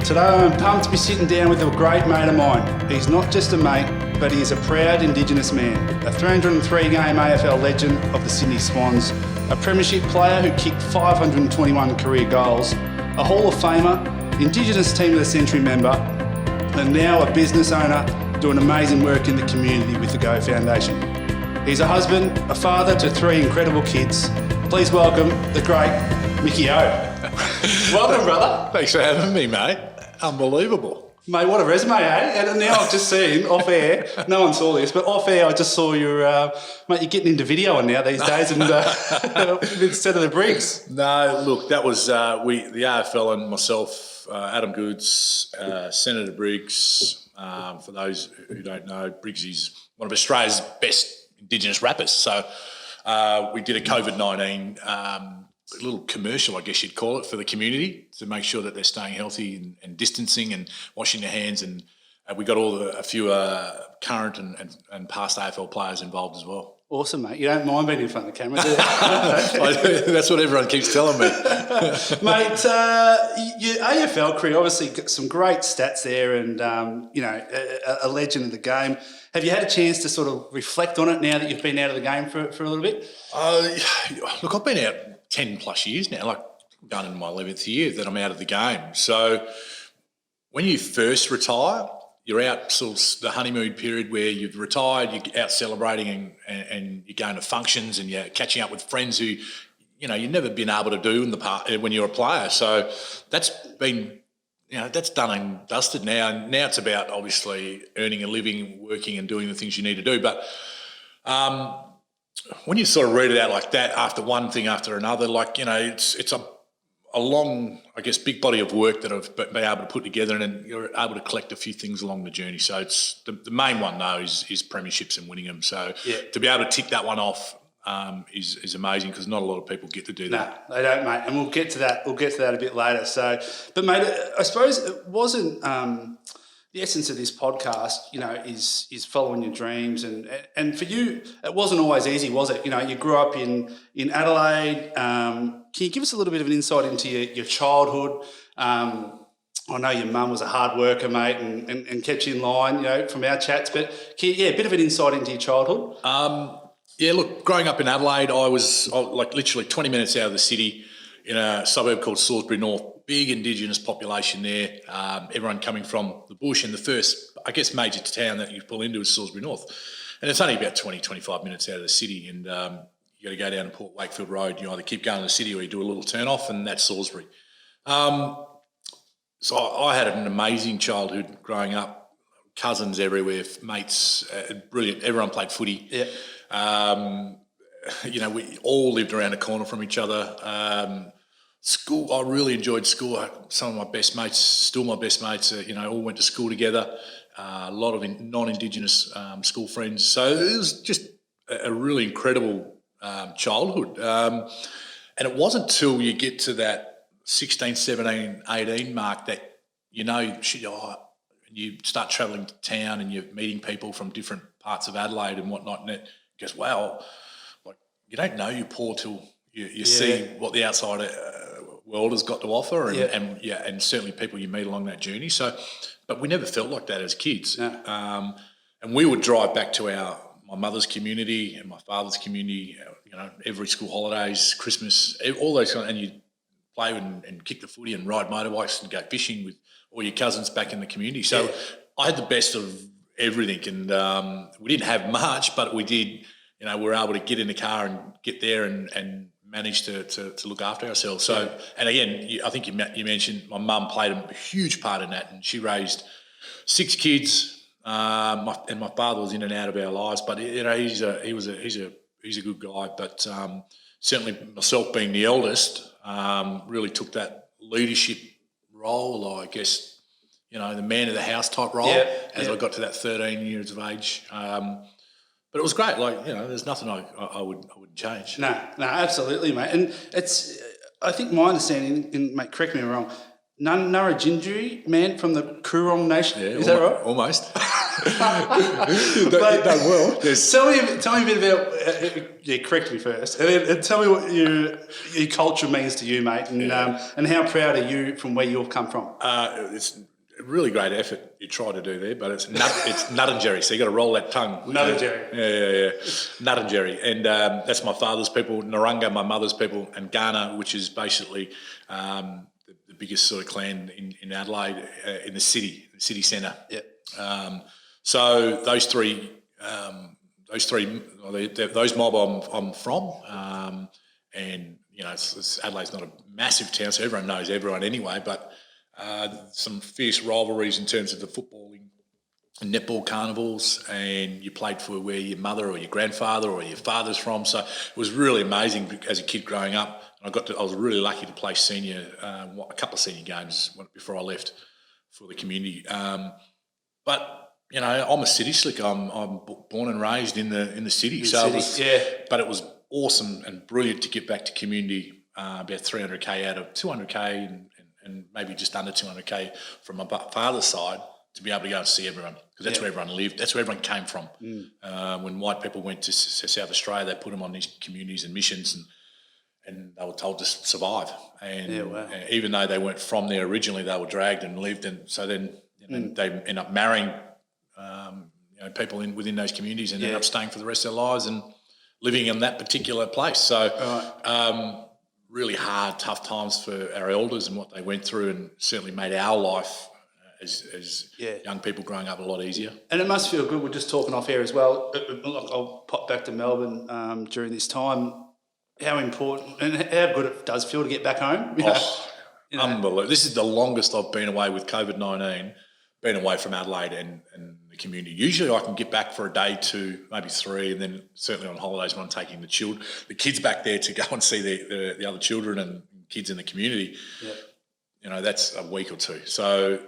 Today I'm pumped to be sitting down with a great mate of mine. He's not just a mate, but he is a proud Indigenous man, a 303-game AFL legend of the Sydney Swans, a Premiership player who kicked 521 career goals, a Hall of Famer, Indigenous Team of the Century member, and now a business owner doing amazing work in the community with the Go Foundation. He's a husband, a father to 3 incredible kids. Please welcome the great Micky O. Welcome, brother. Thanks for having me, mate. Unbelievable. Mate, what a resume, eh? And now I've just seen, off air, no one saw this, but off air I just saw your, mate, you're getting into video now these days and instead of the Briggs. No, look, that was, the AFL and myself, Adam Goods, Senator Briggs, for those who don't know, Briggs is one of Australia's best Indigenous rappers. So we did a COVID-19 a little commercial, I guess you'd call it, for the community to make sure that they're staying healthy and distancing and washing their hands. And we got a few current and past AFL players involved as well. Awesome, mate. You don't mind being in front of the camera, do you? That's what everyone keeps telling me. Mate, your AFL career obviously got some great stats there and, a legend of the game. Have you had a chance to sort of reflect on it now that you've been out of the game for a little bit? Look, I've been out 10 plus years now, like I'm going into my 11th year that I'm out of the game. So when you first retire, you're out sort of the honeymoon period where you've retired, you're out celebrating and you're going to functions and you're catching up with friends who, you've never been able to do in the past when you're a player. So that's been, that's done and dusted now. And now it's about obviously earning a living, working and doing the things you need to do. But when you sort of read it out like that, after one thing after another, it's a long, I guess, big body of work that I've been able to put together, and you're able to collect a few things along the journey. So it's the main one though is premierships and winning them. So to be able to tick that one off is amazing because not a lot of people get to do that. No, they don't, mate. And we'll get to that. We'll get to that a bit later. So, but mate, I suppose it wasn't. The essence of this podcast, is following your dreams, and for you, it wasn't always easy, was it? You grew up in Adelaide. Can you give us a little bit of an insight into your childhood? I know your mum was a hard worker, mate, and kept you in line, from our chats. But a bit of an insight into your childhood. Look, growing up in Adelaide, I was literally 20 minutes out of the city in a suburb called Salisbury North. Big Indigenous population there, everyone coming from the bush, and the first, I guess, major town that you pull into is Salisbury North. And it's only about 20, 25 minutes out of the city, and you got to go down to Port Wakefield Road. You either keep going to the city or you do a little turn off, and that's Salisbury. So I had an amazing childhood growing up, cousins everywhere, mates, brilliant. Everyone played footy. Yeah. We all lived around a corner from each other. School, I really enjoyed school. Some of my best mates, still my best mates, all went to school together. A lot of non-Indigenous school friends. So it was just a really incredible childhood. And it wasn't until you get to that 16, 17, 18 mark that you start travelling to town and you're meeting people from different parts of Adelaide and whatnot, and it goes, wow, you don't know you're poor till you see what the outside world has got to offer, and certainly people you meet along that journey. So, but we never felt like that as kids. No. And we would drive back to my mother's community and my father's community. Every school holidays, Christmas, all those kind, and you'd play and kick the footy and ride motorbikes and go fishing with all your cousins back in the community. So I had the best of everything, and we didn't have much, but we did. We were able to get in the car and get there and manage to look after ourselves. So, and again, I think you mentioned my mum played a huge part in that, and she raised 6 kids. And my father was in and out of our lives, but he's a good guy. But certainly myself being the eldest, really took that leadership role. I guess the man of the house type role as I got to that 13 years of age. But it was great. There's nothing I wouldn't change. No, absolutely, mate. And it's, I think my understanding, and mate, correct me if I'm wrong, Nurra Gindri man from the Coorong Nation. Yeah, is that right? Almost. You've done well. Tell me a bit about. Correct me first, and tell me what your culture means to you, mate, and how proud are you from where you've come from? It's a really great effort you try to do there, but it's nut and jerry. So you got to roll that tongue. Nut and jerry. Yeah. Nut and jerry, and that's my father's people. Narunga, my mother's people, and Ghana, which is basically the biggest sort of clan in Adelaide, in the city centre. Yeah. So those three, those mob I'm from, and Adelaide's not a massive town, so everyone knows everyone anyway. But some fierce rivalries in terms of the footballing and netball carnivals, and you played for where your mother or your grandfather or your father's from. So it was really amazing as a kid growing up. I was really lucky to play senior, a couple of senior games before I left for the community. But I'm a city slick. I'm born and raised in the city. But it was awesome and brilliant to get back to community, about 300k out of 200k and maybe just under 200k from my father's side, to be able to go and see everyone, because that's where everyone lived. That's where everyone came from. When white people went to South Australia, they put them on these communities and missions, and they were told to survive. And even though they weren't from there originally, they were dragged and lived. And so then they end up marrying people within those communities and end up staying for the rest of their lives and living in that particular place. So really hard, tough times for our elders and what they went through, and certainly made our life as young people growing up a lot easier. And it must feel good. We're just talking off air as well. I'll pop back to Melbourne during this time. How important and how good it does feel to get back home. Unbelievable. This is the longest I've been away with COVID-19, been away from Adelaide and the community. Usually I can get back for a day, 2, maybe 3, and then certainly on holidays when I'm taking the kids back there to go and see the other children and kids in the community. That's a week or 2. So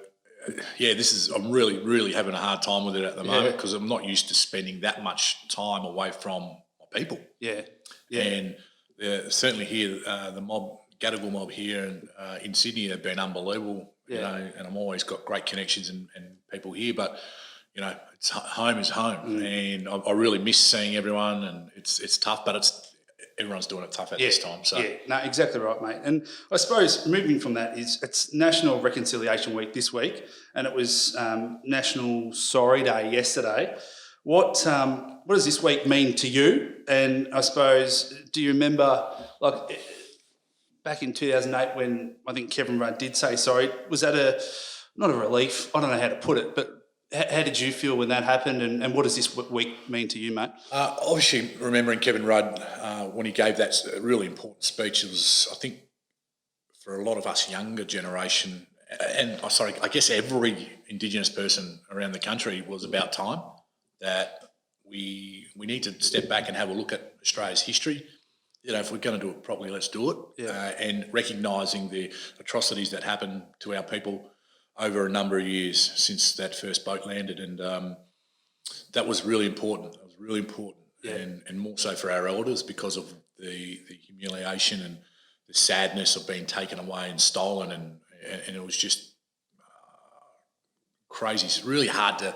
I'm really, really having a hard time with it at the moment, because I'm not used to spending that much time away from my people. And certainly here, the Gadigal mob here in Sydney have been unbelievable. And I've always got great connections and people here, but home is home, and I really miss seeing everyone, and it's tough, but everyone's doing it tough at this time. So no, exactly right, mate. And I suppose moving from that it's National Reconciliation Week this week, and it was National Sorry Day yesterday. What does this week mean to you? And I suppose, do you remember back in 2008 when I think Kevin Rudd did say sorry? Was that not a relief? I don't know how to put it, but how did you feel when that happened, and what does this week mean to you, mate? Obviously, remembering Kevin Rudd when he gave that really important speech, it was, I think, for a lot of us younger generation, and I guess every Indigenous person around the country, was about time that we need to step back and have a look at Australia's history. If we're going to do it properly, let's do it. And recognising the atrocities that happened to our people over a number of years since that first boat landed, and that was really important. It was really important, and more so for our elders, because of the humiliation and the sadness of being taken away and stolen, and it was just crazy. It's really hard to,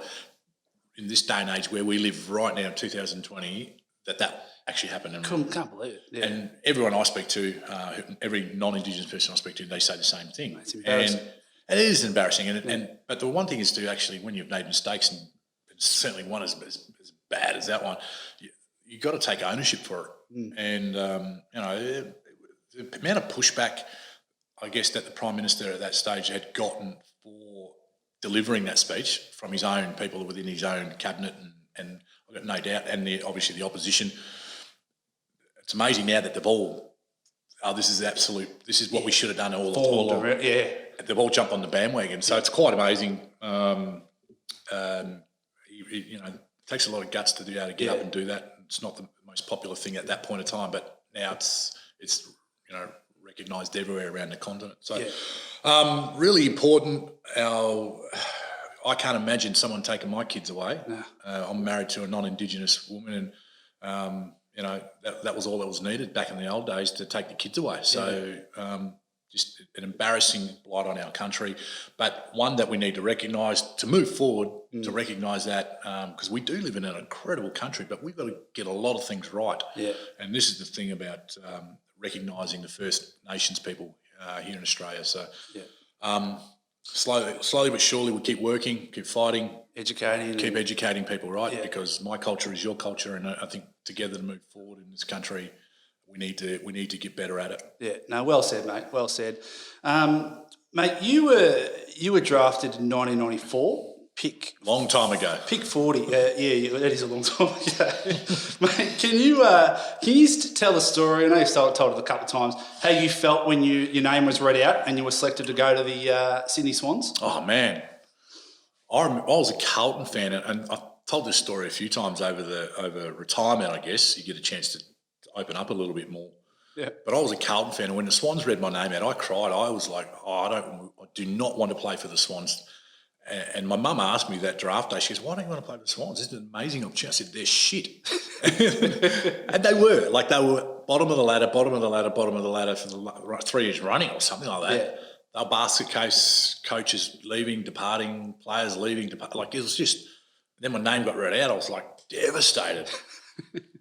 in this day and age where we live right now, 2020, that actually happened. And can't believe it. And everyone I speak to, every non-Indigenous person I speak to, they say the same thing. It's embarrassing. And it is embarrassing. But the one thing is to actually, when you've made mistakes, and certainly one as bad as that one, you've got to take ownership for it. And the amount of pushback, I guess, that the Prime Minister at that stage had gotten for delivering that speech from his own people within his own cabinet, and I've got no doubt, and obviously the opposition. It's amazing now that they've all, this is what we should have done all along. They've all jumped on the bandwagon, so it's quite amazing. It takes a lot of guts to be able to get up and do that. It's not the most popular thing at that point of time, but now it's recognised everywhere around the continent. So really important. I can't imagine someone taking my kids away. No. I'm married to a non-Indigenous woman, and that was all that was needed back in the old days, to take the kids away. So just an embarrassing blight on our country, but one that we need to recognise to move forward, to recognise that, because we do live in an incredible country, but we've got to get a lot of things right. Yeah. And this is the thing about recognising the First Nations people here in Australia. So slowly but surely we keep working, keep fighting, keep educating people, right? Yeah. Because my culture is your culture, and I think together to move forward in this country, we need to get better at it. Yeah, no, well said, mate. Well said, mate. You were drafted in 1994. Long time ago. Pick 40. Yeah, that is a long time ago. Mate, can you tell the story? I know you've told it a couple of times. How you felt when your name was read out and you were selected to go to the Sydney Swans? Oh man, I was a Carlton fan, and I've told this story a few times over retirement. I guess you get a chance to open up a little bit more. Yeah. But I was a Carlton fan, and when the Swans read my name out, I cried. I was like, I do not want to play for the Swans. And my mum asked me that draft day, she goes, why don't you want to play for the Swans? This is an amazing opportunity. I said, they're shit. And they were bottom of the ladder for the 3 years running or something like that. Yeah. They were basket case coaches leaving, departing, players leaving, like it was just, then my name got read out, I was like devastated.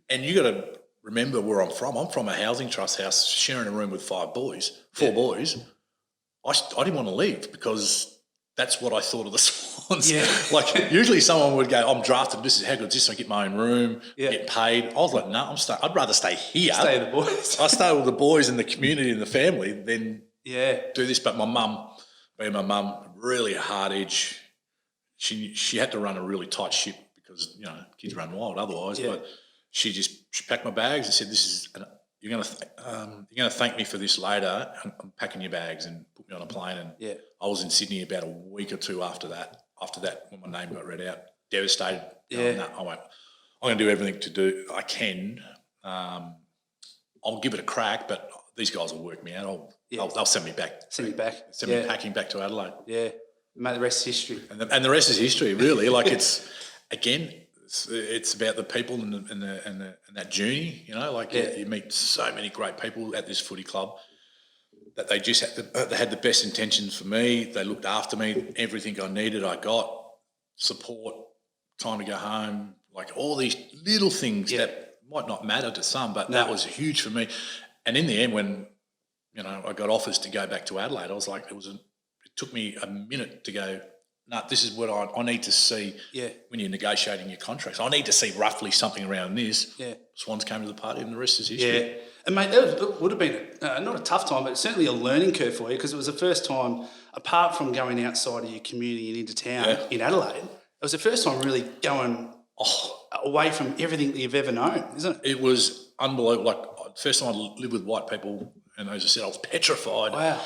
And you got to remember where I'm from. I'm from a housing trust house, sharing a room with four boys. I didn't want to leave because that's what I thought of the Swans. Yeah. Like usually someone would go, I'm drafted, this is how good this is, I get my own room, get paid. I was like, no, I'd rather stay here. Stay with the boys. I stay with the boys and the community and the family than do this. But my mum, being my mum, really a hard edge. She had to run a really tight ship because, kids run wild otherwise. Yeah. But she packed my bags and said, you're going to thank me for this later. I'm packing your bags, and put me on a plane. And I was in Sydney about a week or two after that, when my name got read out, devastated. No, I'm going to do everything I can. I'll give it a crack, but these guys will work me out. They'll send me back. Send me packing back to Adelaide. Yeah, mate, the rest is history. And the rest is history, really. Like it's about the people and that journey, you meet so many great people at this footy club that they just they had the best intentions for me. They looked after me, everything I needed, I got support, time to go home, like all these little things that might not matter to some, but that was huge for me. And in the end, when I got offers to go back to Adelaide, I was like, it took me a minute to go, no, this is what I need to see when you're negotiating your contracts. I need to see roughly something around this. Yeah. Swans came to the party and the rest is history. Yeah. And, mate, that would have been not a tough time, but certainly a learning curve for you because it was the first time, apart from going outside of your community and into town in Adelaide, it was the first time really going away from everything that you've ever known, isn't it? It was unbelievable. Like, first time I lived with white people, and as I said, I was petrified. Wow.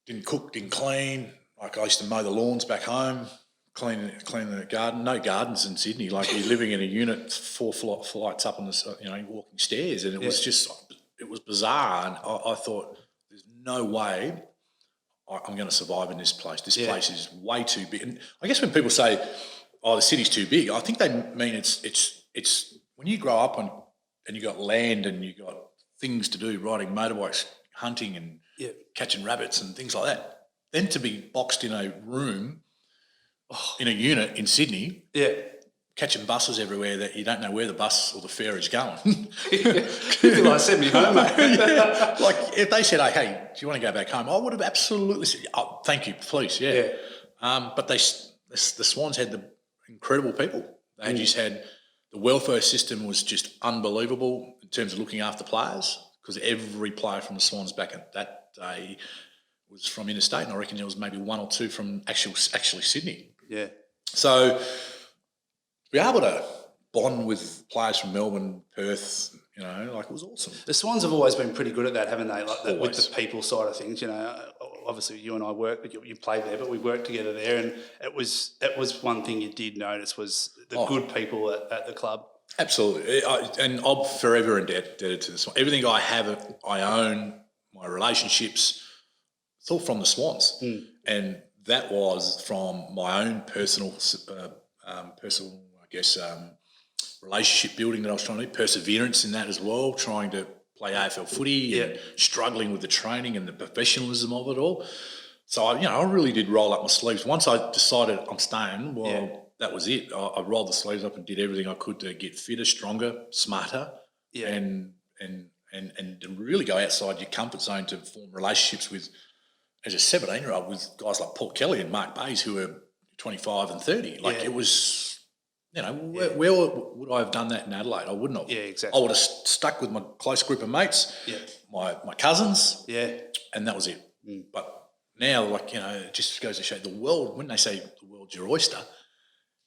Didn't cook, didn't clean. Like I used to mow the lawns back home, clean the garden. No gardens in Sydney. Like you're living in a unit 4 flights up on the, walking stairs, and it was bizarre. And I thought, there's no way I'm going to survive in this place. This place is way too big. And I guess when people say, "Oh, the city's too big," I think they mean it's when you grow up and you got land and you got things to do, riding motorbikes, hunting, and catching rabbits and things like that. Then to be boxed in a room, in a unit in Sydney, catching buses everywhere that you don't know where the bus or the fare is going. Like send me home, mate. Like if they said, hey, do you want to go back home? I would have absolutely said, oh, thank you, please, but the Swans had the incredible people. They just had the welfare system was just unbelievable in terms of looking after players because every player from the Swans back at that day was from interstate, and I reckon there was maybe 1 or 2 from actually Sydney. Yeah. So to be able to bond with players from Melbourne, Perth, it was awesome. The Swans have always been pretty good at that, haven't they? Like that, with the people side of things. Obviously you and I work, you played there, but we worked together there, and it was one thing you did notice was the good people at the club. Absolutely, and I'm forever indebted to the Swans. Everything I have, I own. My relationships. It's all from the Swans, and that was from my own personal, relationship building that I was trying to do, perseverance in that as well, trying to play AFL footy and struggling with the training and the professionalism of it all. So, I really did roll up my sleeves. Once I decided I'm staying, that was it. I rolled the sleeves up and did everything I could to get fitter, stronger, smarter, and to really go outside your comfort zone to form relationships with, as a 17-year-old, with guys like Paul Kelly and Mark Bays who were 25 and 30. Like it was, where would I have done that in Adelaide? I wouldn't have. Yeah, exactly. I would have stuck with my close group of mates, my cousins, and that was it. But now, it just goes to show the world, when they say the world's your oyster,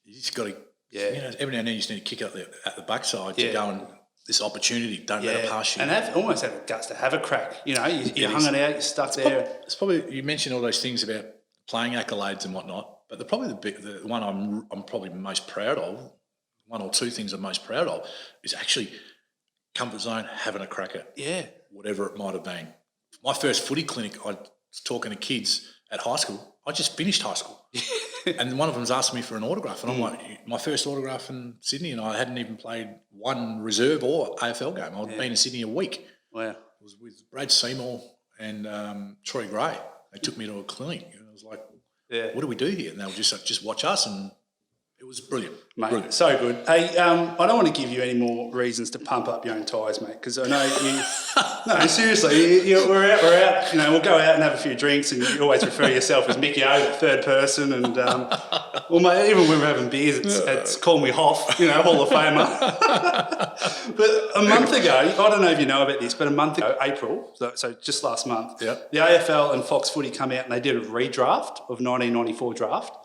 you just got to, every now and then you just need to kick at the backside to go and this opportunity, don't let it pass you. And almost have the guts to have a crack. You're hung it out, you're stuck there. It's probably, you mentioned all those things about playing accolades and whatnot, but the one I'm probably most proud of, one or two things I'm most proud of, is actually comfort zone, having a crack at whatever it might have been. My first footy clinic, I was talking to kids at high school. I just finished high school. And one of them's asked me for an autograph. And I'm like, my first autograph in Sydney, and I hadn't even played one reserve or AFL game. I'd been in Sydney a week. Wow. It was with Brad Seymour and Troy Gray. They took me to a clinic. And I was like, what do we do here? And they were just watch us, and it was brilliant. Mate, brilliant. So good. Hey, I don't want to give you any more reasons to pump up your own tyres, mate, because I know you... No, seriously, we're out. We'll go out and have a few drinks, and you always refer yourself as Micky O, the third person, and well, mate, even when we're having beers, it's call me Hoff, Hall of Famer. But a month ago, I don't know if you know about this, but a month ago, April, so just last month, the AFL and Fox Footy come out and they did a redraft of 1994 draft.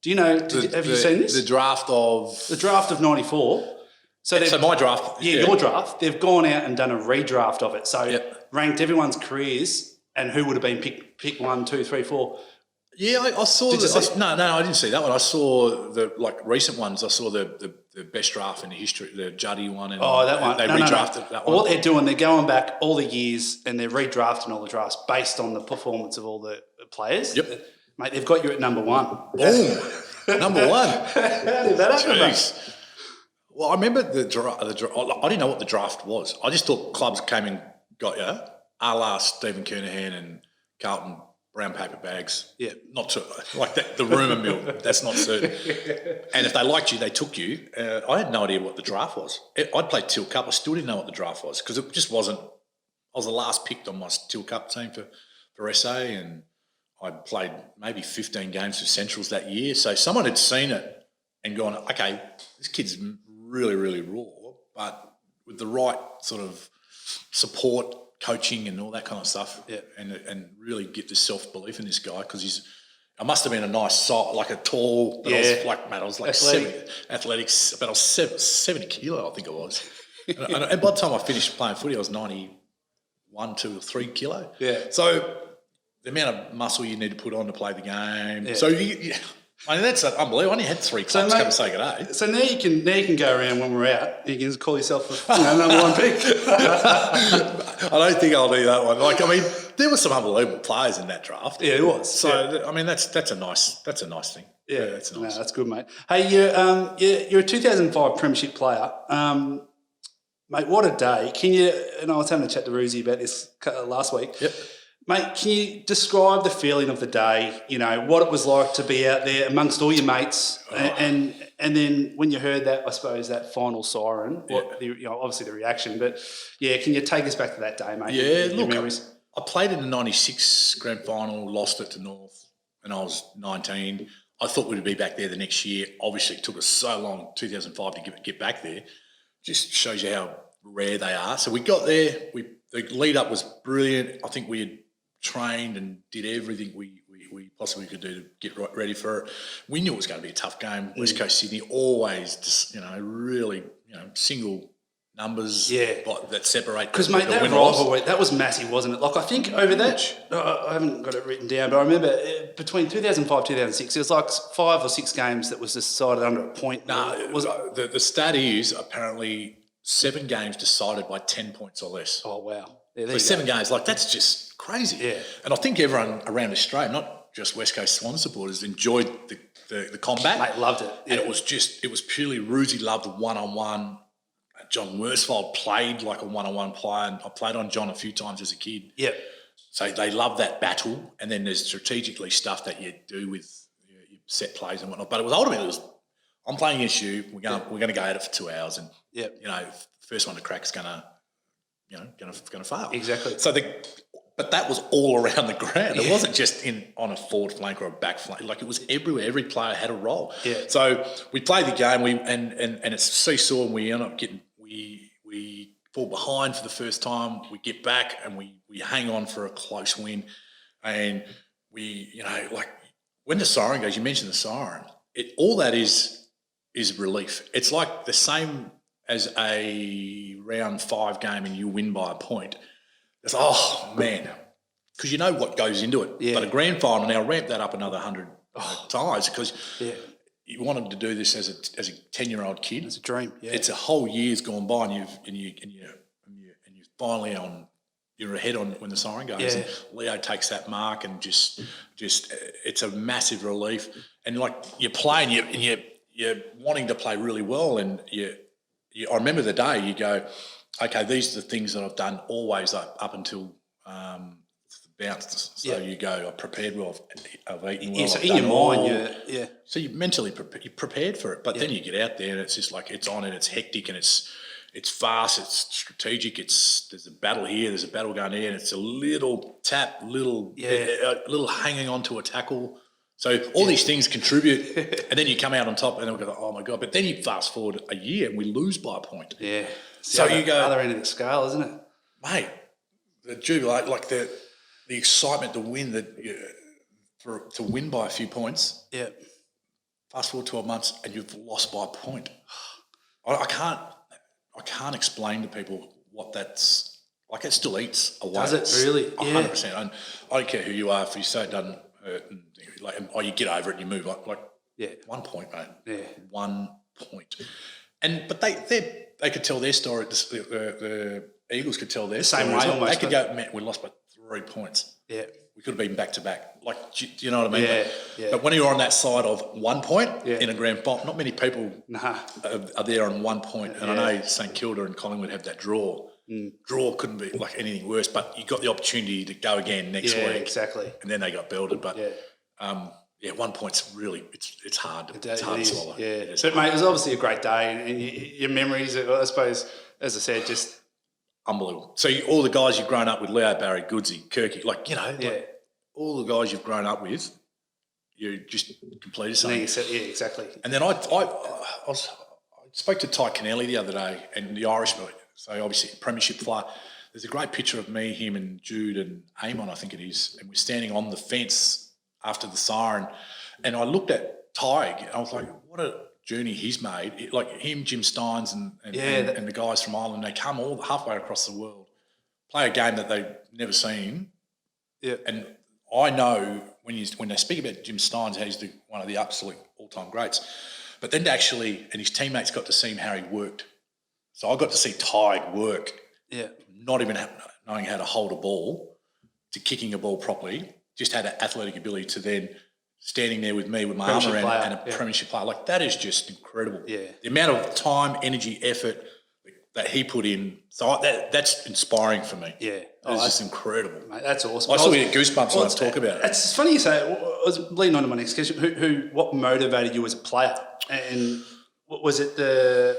Do you know? Have you seen this? The draft of 94. So my draft. Your draft. They've gone out and done a redraft of it. So ranked everyone's careers and who would have been pick 1, 2, 3, 4. Yeah, I saw. No, I didn't see that one. I saw the recent ones. I saw the best draft in the history, the Juddy one. And that one. They redrafted that one. What they're doing, they're going back all the years and they're redrafting all the drafts based on the performance of all the players. Yep. Mate, they've got you at number 1. Boom. Number 1. How did that happen, mate? Well, I remember the draft. I didn't know what the draft was. I just thought clubs came and got you, a la Stephen Kernahan and Carlton, brown paper bags. Yeah. Not to, like that, the rumour mill. That's not certain. And if they liked you, they took you. I had no idea what the draft was. I'd played Teal Cup. I still didn't know what the draft was because it just wasn't. I was the last picked on my Teal Cup team for SA, and I played maybe 15 games for Centrals that year. So someone had seen it and gone, okay, this kid's really, really raw, but with the right sort of support, coaching and all that kind of stuff, and really get the self-belief in this guy because I must have been a nice size, like a tall, but I was like athletic, but I was 70 kilo, I think it was. and by the time I finished playing footy, I was 91, 2 or 3 kilo. Yeah. So the amount of muscle you need to put on to play the game. Yeah. So that's unbelievable. I only had 3 clubs come and say good day. So now you can go around when we're out. You can call yourself number 1 pick. I don't think I'll do that one. There were some unbelievable players in that draft. Yeah, it was. So that's a nice thing. Yeah, that's nice. No, that's good, mate. Hey, you're a 2005 Premiership player. Mate, what a day. Can you, and I was having a chat to Roosie about this last week. Yep. Mate, can you describe the feeling of the day, what it was like to be out there amongst all your mates and then when you heard that, I suppose, that final siren, obviously the reaction, but, can you take us back to that day, mate? Yeah, look, I played in the 96 grand final, lost it to North when I was 19. I thought we'd be back there the next year. Obviously, it took us so long, 2005, to get back there. Just shows you how rare they are. So we got there. The lead-up was brilliant. I think we had trained and did everything we possibly could do to get ready for it. We knew it was going to be a tough game. West Coast Sydney always just, really, single numbers that separate. Because, mate, that rivalry, that was massive, wasn't it? Like, I think over that, I haven't got it written down, but I remember between 2005 2006, it was like 5 or 6 games that was decided under a point. The stat is apparently 7 games decided by 10 points or less. Oh, wow. Yeah, so 7 games, that's just crazy. Yeah. And I think everyone around Australia, not just West Coast Swans supporters, enjoyed the combat. Mate, loved it. And it was purely Roosie loved the one-on-one, John Worsfold played like a one-on-one player, and I played on John a few times as a kid. Yep. So they love that battle, and then there's strategically stuff that you do with your set plays and whatnot. But it was ultimately, I'm playing against you. We're going to go at it for 2 hours, and first one to crack is going to fail. Exactly. So but that was all around the ground. It wasn't just on a forward flank or a back flank. Like it was everywhere. Every player had a role. Yeah. So we played the game. And it's seesaw, and we end up getting we fall behind for the first time. We get back and we hang on for a close win, and like when the siren goes. You mentioned the siren. All that is relief. It's like the same as a round 5 game and you win by a point. It's, oh, man, because you know what goes into it. Yeah. But a grand final, now ramp that up another 100 times because you wanted to do this as a 10-year-old kid. It's a dream. Yeah. It's a whole year's gone by, and you're finally you're ahead on when the siren goes. Yeah. And Leo takes that mark, and just it's a massive relief. And like you're playing, and you're wanting to play really well, and I remember the day you go, okay, these are the things that I've done always up until the bounce. So you go, I've prepared well, I've eaten well. So in your mind, So you're mentally prepared for it, but then you get out there and it's just like it's on and it's hectic and it's fast, it's strategic. There's a battle here, there's a battle going here, and it's a little tap, little hanging on to a tackle. So all these things contribute, and then you come out on top, and then we go, oh my God! But then you fast forward a year, and we lose by a point. Yeah. So you go other end of the scale, isn't it, mate? The jubilate, like the excitement to win, to win by a few points. Yeah. Fast forward 12 months, and you've lost by a point. I can't explain to people what that's like. It still eats away. Does it really? 100%. And I don't care who you are. If you say it doesn't hurt, you get over it and you move. Like 1 point, mate. Yeah. 1 point. But they could tell their story. The Eagles could tell their story. Same way almost. They could go, man, we lost by 3 points. Yeah. We could have been back to back. Like, do you know what I mean? Yeah. But when you're on that side of 1 point in a grand final, not many people are there on 1 point. And I know St Kilda and Collingwood have that draw. Draw couldn't be like anything worse, but you got the opportunity to go again next week. Exactly. And then they got belted. But 1 point's really it's hard to swallow. Yeah. But mate, it was obviously a great day, and your memories, I suppose, as I said, just unbelievable. So all the guys you've grown up with, Leo, Barry, Goodsy, Kirky, all the guys you've grown up with, you just completed something. Yeah, exactly. And then I spoke to Ty Kennelly the other day, and the Irishman. So obviously Premiership flyer. There's a great picture of me, him, and Jude and Amon, I think it is, and we're standing on the fence after the siren, and I looked at Ty and I was like, what a journey he's made. Like him, Jim Steins and the guys from Ireland, they come all halfway across the world, play a game that they've never seen. Yeah. And I know when they speak about Jim Steins, how he's one of the absolute all-time greats, but then and his teammates got to see how he worked. So I got to see Ty work, not even knowing how to hold a ball to kicking a ball properly, just had an athletic ability to then standing there with me with my arm around and a Premiership player. Like, that is just incredible. Yeah. The amount of time, energy, effort that he put in. So that's inspiring for me. Yeah. It's just incredible. Mate, that's awesome. I still get goosebumps when I talk about it. It's funny you say it. I was leading on to my next question. What motivated you as a player? And was it to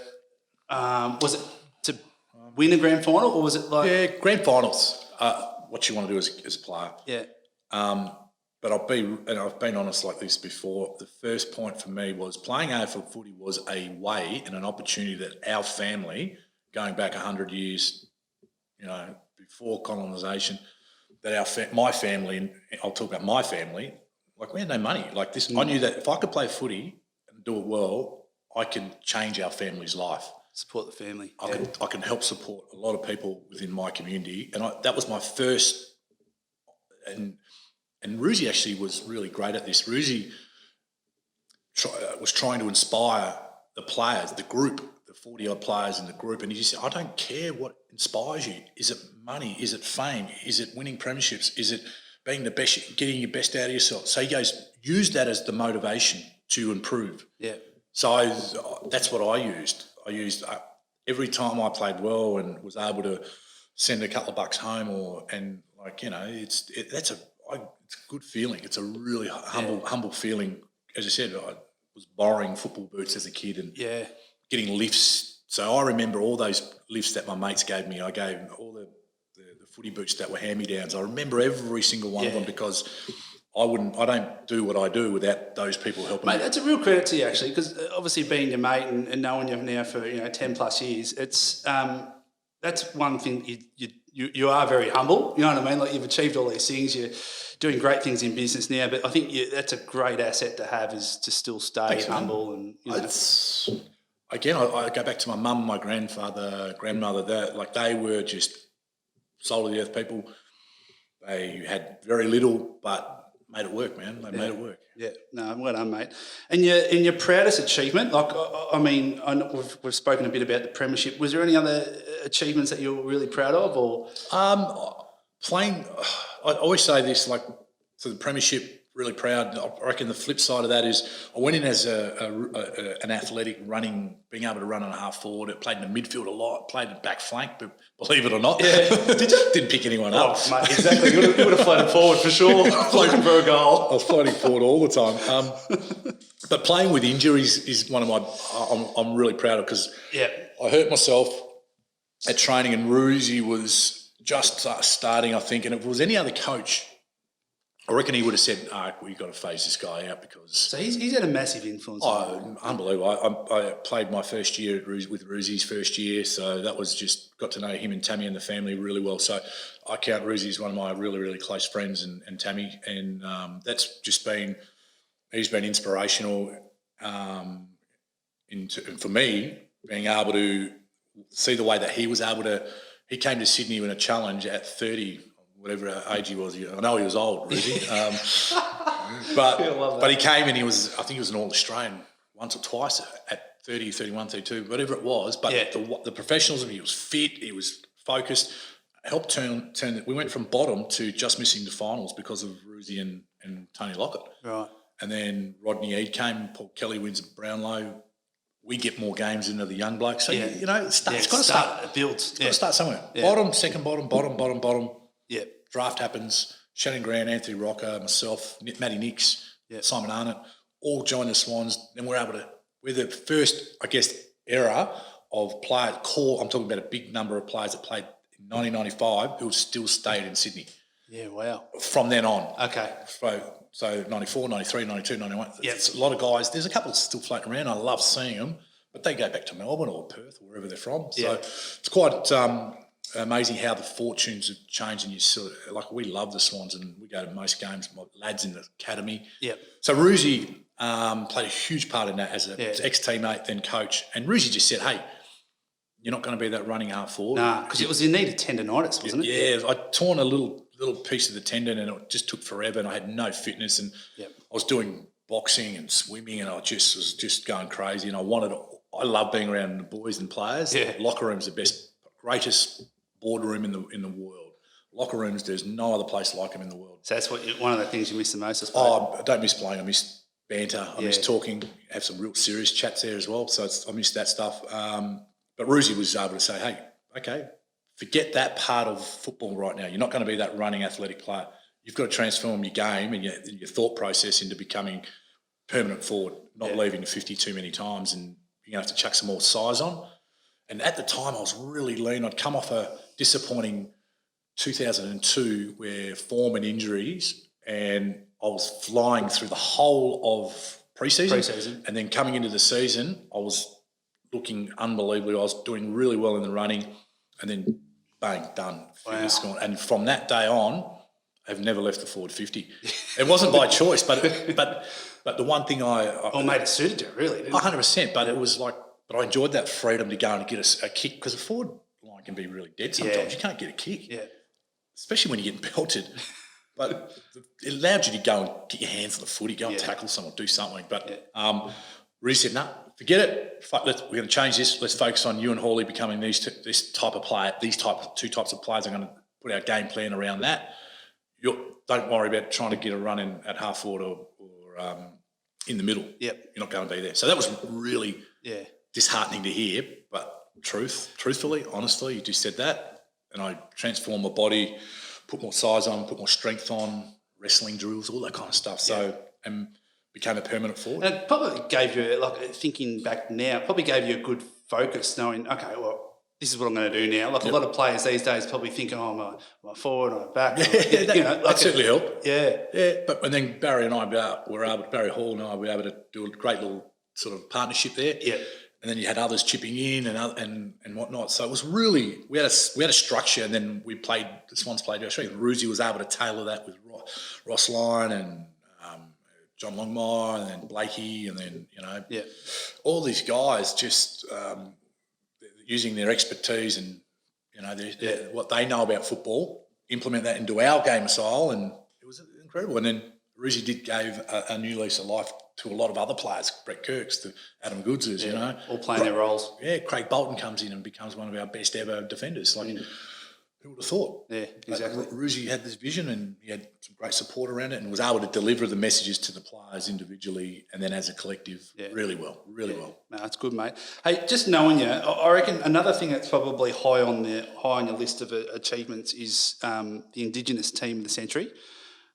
win a grand final, or was it like... Yeah, grand finals, what you want to do as a player. Yeah. But I've been honest like this before. The first point for me was playing AFL footy was a way and an opportunity that our family, going back 100 years, before colonisation, that my family, and I'll talk about my family, like we had no money. Like this, I knew that if I could play footy and do it well, I can change our family's life. Support the family. I can help support a lot of people within my community, and that was my first. And Ruzi actually was really great at this. Ruzi was trying to inspire the players, the group, the 40-odd players in the group, and he just said, I don't care what inspires you. Is it money? Is it fame? Is it winning premierships? Is it being the best, getting your best out of yourself? So he goes, use that as the motivation to improve. Yeah. So that's what I used. I used every time I played well and was able to send a couple of bucks home, it's a good feeling. It's a really humble feeling. As I said, I was borrowing football boots as a kid and getting lifts. So I remember all those lifts that my mates gave me. I gave all the footy boots that were hand-me-downs. I remember every single one of them because I don't do what I do without those people helping me. Mate, that's a real credit to you, actually, because obviously being your mate and knowing you now for 10 plus years, it's that's one thing. You are very humble. You know what I mean? Like, you've achieved all these things. You're doing great things in business now, but I think that's a great asset to have, is to still stay humble. And Again, I go back to my mum, my grandfather, grandmother. They were just soul of the earth people. They had very little, but made it work, man. They made it work. Yeah, no, well done, mate. And your proudest achievement, I know we've spoken a bit about the Premiership. Was there any other achievements that you're really proud of, or playing? I always say this, to the Premiership. Really proud. I reckon the flip side of that is I went in as an athletic being able to run on a half forward. I played in the midfield a lot, played in back flank, but believe it or not, did you? Didn't pick anyone up. Oh, mate, exactly. You would have floated forward for sure, floating for a goal. I was floating forward all the time. But playing with injuries is one of I'm really proud of, because I hurt myself at training and Roosie was just starting, I think, and if it was any other coach, I reckon he would have said, we've got to phase this guy out, because... So he's had a massive influence. Oh, unbelievable. I played my first year with Roosie's first year, so that was just got to know him and Tammy and the family really well. So I count Roosie as one of my really, really close friends, and Tammy, and that's just he's been inspirational and for me, being able to see the way that he was able to... He came to Sydney in a challenge at 30... whatever age he was. I know he was old, really. But he came and I think he was an All-Australian once or twice at 30, 31, 32, whatever it was. But the professionalism, he was fit, he was focused, helped turn we went from bottom to just missing the finals because of Roosie and Tony Lockett. Right. And then Rodney Eade came, Paul Kelly wins at Brownlow. We get more games into the young blokes. So, it's got to start. It builds. It's got to start somewhere. Yeah. Bottom, second bottom. Yeah. Draft happens. Shannon Grant, Anthony Rocker, myself, Matty Nix, Simon Arnott, all joined the Swans. Then we're the first, I guess, era of players, I'm talking about a big number of players that played in 1995 who still stayed in Sydney. Yeah, wow. From then on. Okay. So 94, 93, 92, 91. Yep. It's a lot of guys. There's a couple still floating around. I love seeing them, but they go back to Melbourne or Perth or wherever they're from. So it's quite... amazing how the fortunes have changed, and we love the Swans and we go to most games. My lads in the academy. Yep. So Roosie played a huge part in that as an ex-teammate, then coach. And Roosie just said, "Hey, you're not going to be that running half forward." Nah, because it was in need of tendonitis, wasn't it? Yeah, I'd torn a little piece of the tendon, and it just took forever, and I had no fitness, and I was doing boxing and swimming, and I was just going crazy, and I love being around the boys and players. Yeah. Locker room's the greatest boardroom in the world. Locker rooms, there's no other place like them in the world. So that's one of the things you miss the most, I suppose. I don't miss playing. I miss banter. I miss talking. Have some real serious chats there as well. So I miss that stuff. But Roosie was able to say, "Hey, okay, forget that part of football right now. You're not going to be that running athletic player. You've got to transform your game and your thought process into becoming permanent forward, not leaving the 50 too many times, and you're going to have to chuck some more size on." And at the time, I was really lean. I'd come off a disappointing 2002 where form and injuries, and I was flying through the whole of pre-season. And then coming into the season, I was looking unbelievably. I was doing really well in the running, and then bang, done. Wow. And from that day on, I've never left the forward 50. It wasn't by choice, but the one thing mate, it suited you, really, didn't it? 100%, but it was like, but I enjoyed that freedom to go and get a kick, because a forward line can be really dead sometimes. You can't get a kick, especially when you're getting belted. But it allowed you to go and get your hands on the footy, go and tackle someone, do something. But Reece said, "No, forget it. We're going to change this. Let's focus on you and Hawley becoming this type of player. Two types of players. I'm going to put our game plan around that. Don't worry about trying to get a run in at half forward or in the middle. You're not going to be there." So that was really disheartening to hear, but truthfully, honestly, you just said that. And I transformed my body, put more size on, put more strength on, wrestling drills, all that kind of stuff. So, and became a permanent forward. And it probably gave you, like, thinking back now, it probably gave you a good focus knowing, okay, well, this is what I'm going to do now. Like a lot of players these days probably thinking, oh, am I forward, am I back? That certainly helped. Yeah. Yeah, but and then Barry and I Barry Hall and I were able to do a great little sort of partnership there. Yeah. And then you had others chipping in and whatnot. So it was really, we had a structure, and then the Swans played Australia. Ruzi was able to tailor that with Ross Lyon and John Longmire and then Blakey and then, all these guys just using their expertise and, what they know about football, implement that into our game style, and it was incredible. And then Ruzi gave a new lease of life to a lot of other players, Brett Kirks, to Adam Goodses, all playing their roles. Yeah, Craig Bolton comes in and becomes one of our best ever defenders. Like, who would have thought? Yeah, exactly. Ruzi had this vision, and he had some great support around it, and was able to deliver the messages to the players individually and then as a collective really well. No, that's good, mate. Hey, just knowing you, I reckon another thing that's probably high on your list of achievements is the Indigenous Team of the Century.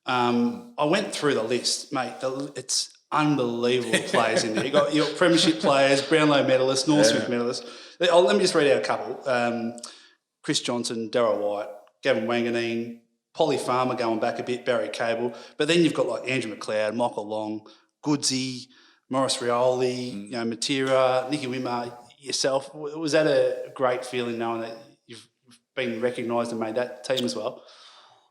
I went through the list, mate. It's unbelievable players in there. You got Premiership players, Brownlow medalists, North Smith medalists. Let me just read out a couple. Chris Johnson, Darryl White, Gavin Wanganeen, Polly Farmer going back a bit, Barry Cable. But then you've got like Andrew McLeod, Michael Long, Goodsey, Morris Rioli, Matera, Nicky Wimmer, yourself. Was that a great feeling knowing that you've been recognised and made that team as well?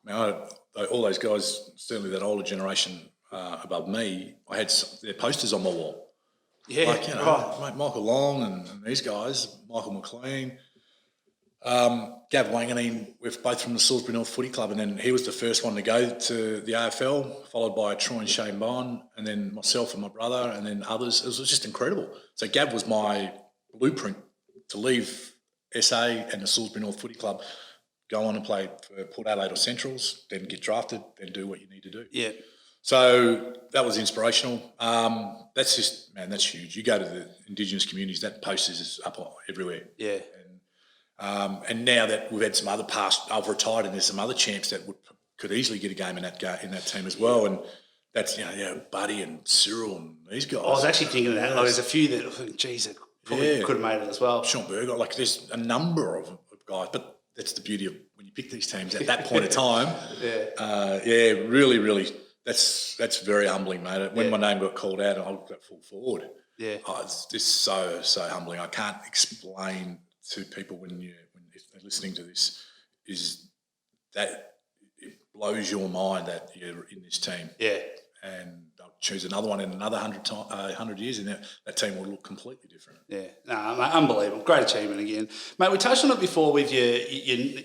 All those guys, certainly that older generation above me, I had their posters on my wall. Yeah, mate, Michael Long and these guys, Michael McLean, Gav Wanganeen, we're both from the Salisbury North Footy Club, and then he was the first one to go to the AFL, followed by Troy and Shane Bond, and then myself and my brother, and then others. It was just incredible. So Gav was my blueprint to leave SA and the Salisbury North Footy Club, go on and play for Port Adelaide or Centrals, then get drafted, then do what you need to do. Yeah. So that was inspirational. That's huge. You go to the Indigenous communities, that poster is up everywhere. Yeah. And now that we've had some other I've retired, and there's some other champs that could easily get a game in that team as well. And that's Buddy and Cyril and these guys. I was actually thinking of that. Like, there's a few that, geez, that probably could have made it as well. Sean Berger, like there's a number of guys, but that's the beauty of when you pick these teams at that point in time. Really, really, that's very humbling, mate. When my name got called out, I got full forward. Yeah, it's just so humbling. I can't explain to people when they're listening to this is that it blows your mind that you're in this team. Yeah, and they'll choose another one in another 100 years, and that team will look completely different. Yeah, mate, unbelievable, great achievement again, mate. We touched on it before with your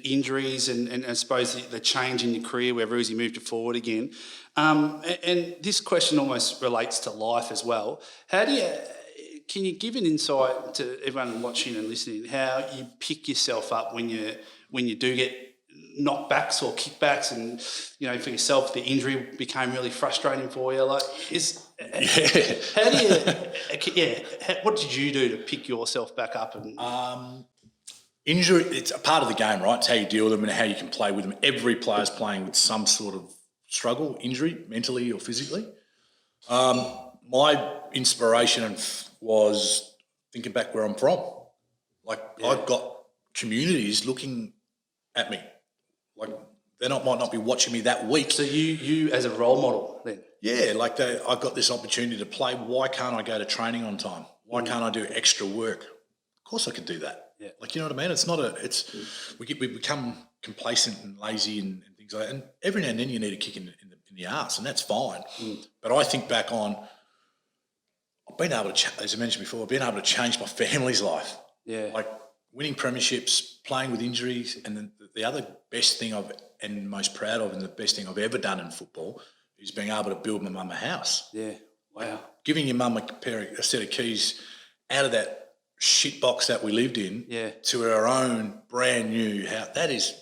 injuries and I suppose the change in your career where Ruzi moved you forward again. And this question almost relates to life as well. Can you give an insight to everyone watching and listening how you pick yourself up when you do get knockbacks or kickbacks, and for yourself the injury became really frustrating for you? Like, what did you do to pick yourself back up? And injury, it's a part of the game, right? It's how you deal with them and how you can play with them. Every player's playing with some sort of struggle, injury, mentally or physically. My inspiration was thinking back where I'm from. I've got communities looking at me. Like, they might not be watching me that week. So you as a role model then? Yeah, I've got this opportunity to play. Why can't I go to training on time? Why can't I do extra work? Of course I could do that. Yeah. You know what I mean? It's not we become complacent and lazy and things like that. And every now and then you need a kick in the arse, and that's fine. But I think back on, I've been able to, as I mentioned before, I've been able to change my family's life. Yeah. Like winning premierships, playing with injuries, and then the other best thing and most proud of, and the best thing I've ever done in football is being able to build my mum a house. Yeah. Wow. Giving your mum a set of keys out of that shit box that we lived in to our own brand new house. That's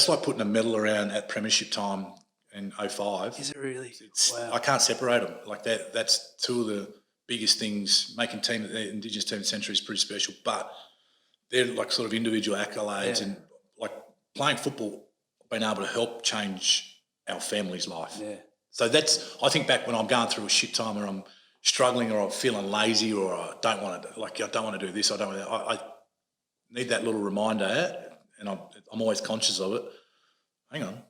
like putting a medal around at Premiership time in 2005. Is it really? Wow. I can't separate them. Like that. That's two of the biggest things. Making the Indigenous team of the century is pretty special, but they're like sort of individual accolades, and like playing football, being able to help change our family's life. Yeah. So I think back when I'm going through a shit time, or I'm struggling, or I'm feeling lazy, or I don't want to do this, I need that little reminder, and I'm always conscious of it. Hang on,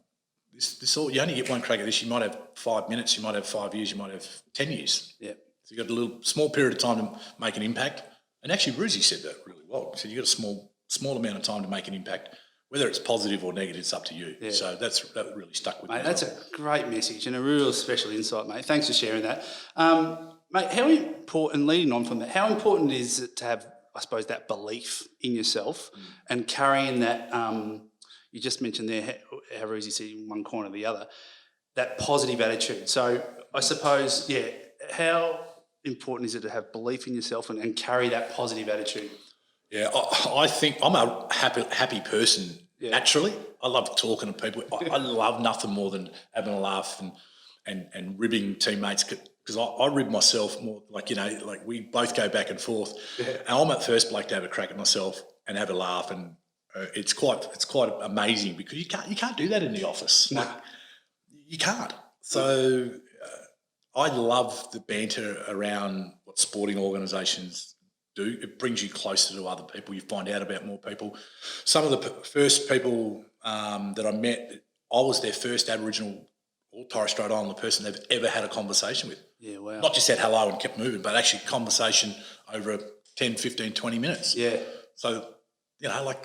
this all, you only get one crack at this. You might have 5 minutes, you might have 5 years, you might have 10 years. Yeah. So you've got a little small period of time to make an impact. And actually, Ruzi said that really well. He said you've got a small amount of time to make an impact. Whether it's positive or negative, it's up to you. Yeah. So that really stuck with me. Mate, that's a great message and a real special insight, mate. Thanks for sharing that. Mate, how important, leading on from that, how important is it to have, I suppose, that belief in yourself and carrying that, you just mentioned there how Ruzi said in one corner or the other, that positive attitude. So I suppose, how important is it to have belief in yourself and carry that positive attitude? Yeah, I think I'm a happy person naturally. I love talking to people. I love nothing more than having a laugh and ribbing teammates, because I rib myself more, like we both go back and forth. Yeah. And I'm at first Blake to have a crack at myself and have a laugh, and it's quite amazing, because you can't do that in the office. No. Like, you can't. So I love the banter around what sporting organisations do. It brings you closer to other people. You find out about more people. Some of the first people that I met, I was their first Aboriginal or Torres Strait Islander person they've ever had a conversation with. Yeah, wow. Not just said hello and kept moving, but actually conversation over 10, 15, 20 minutes. Yeah. So,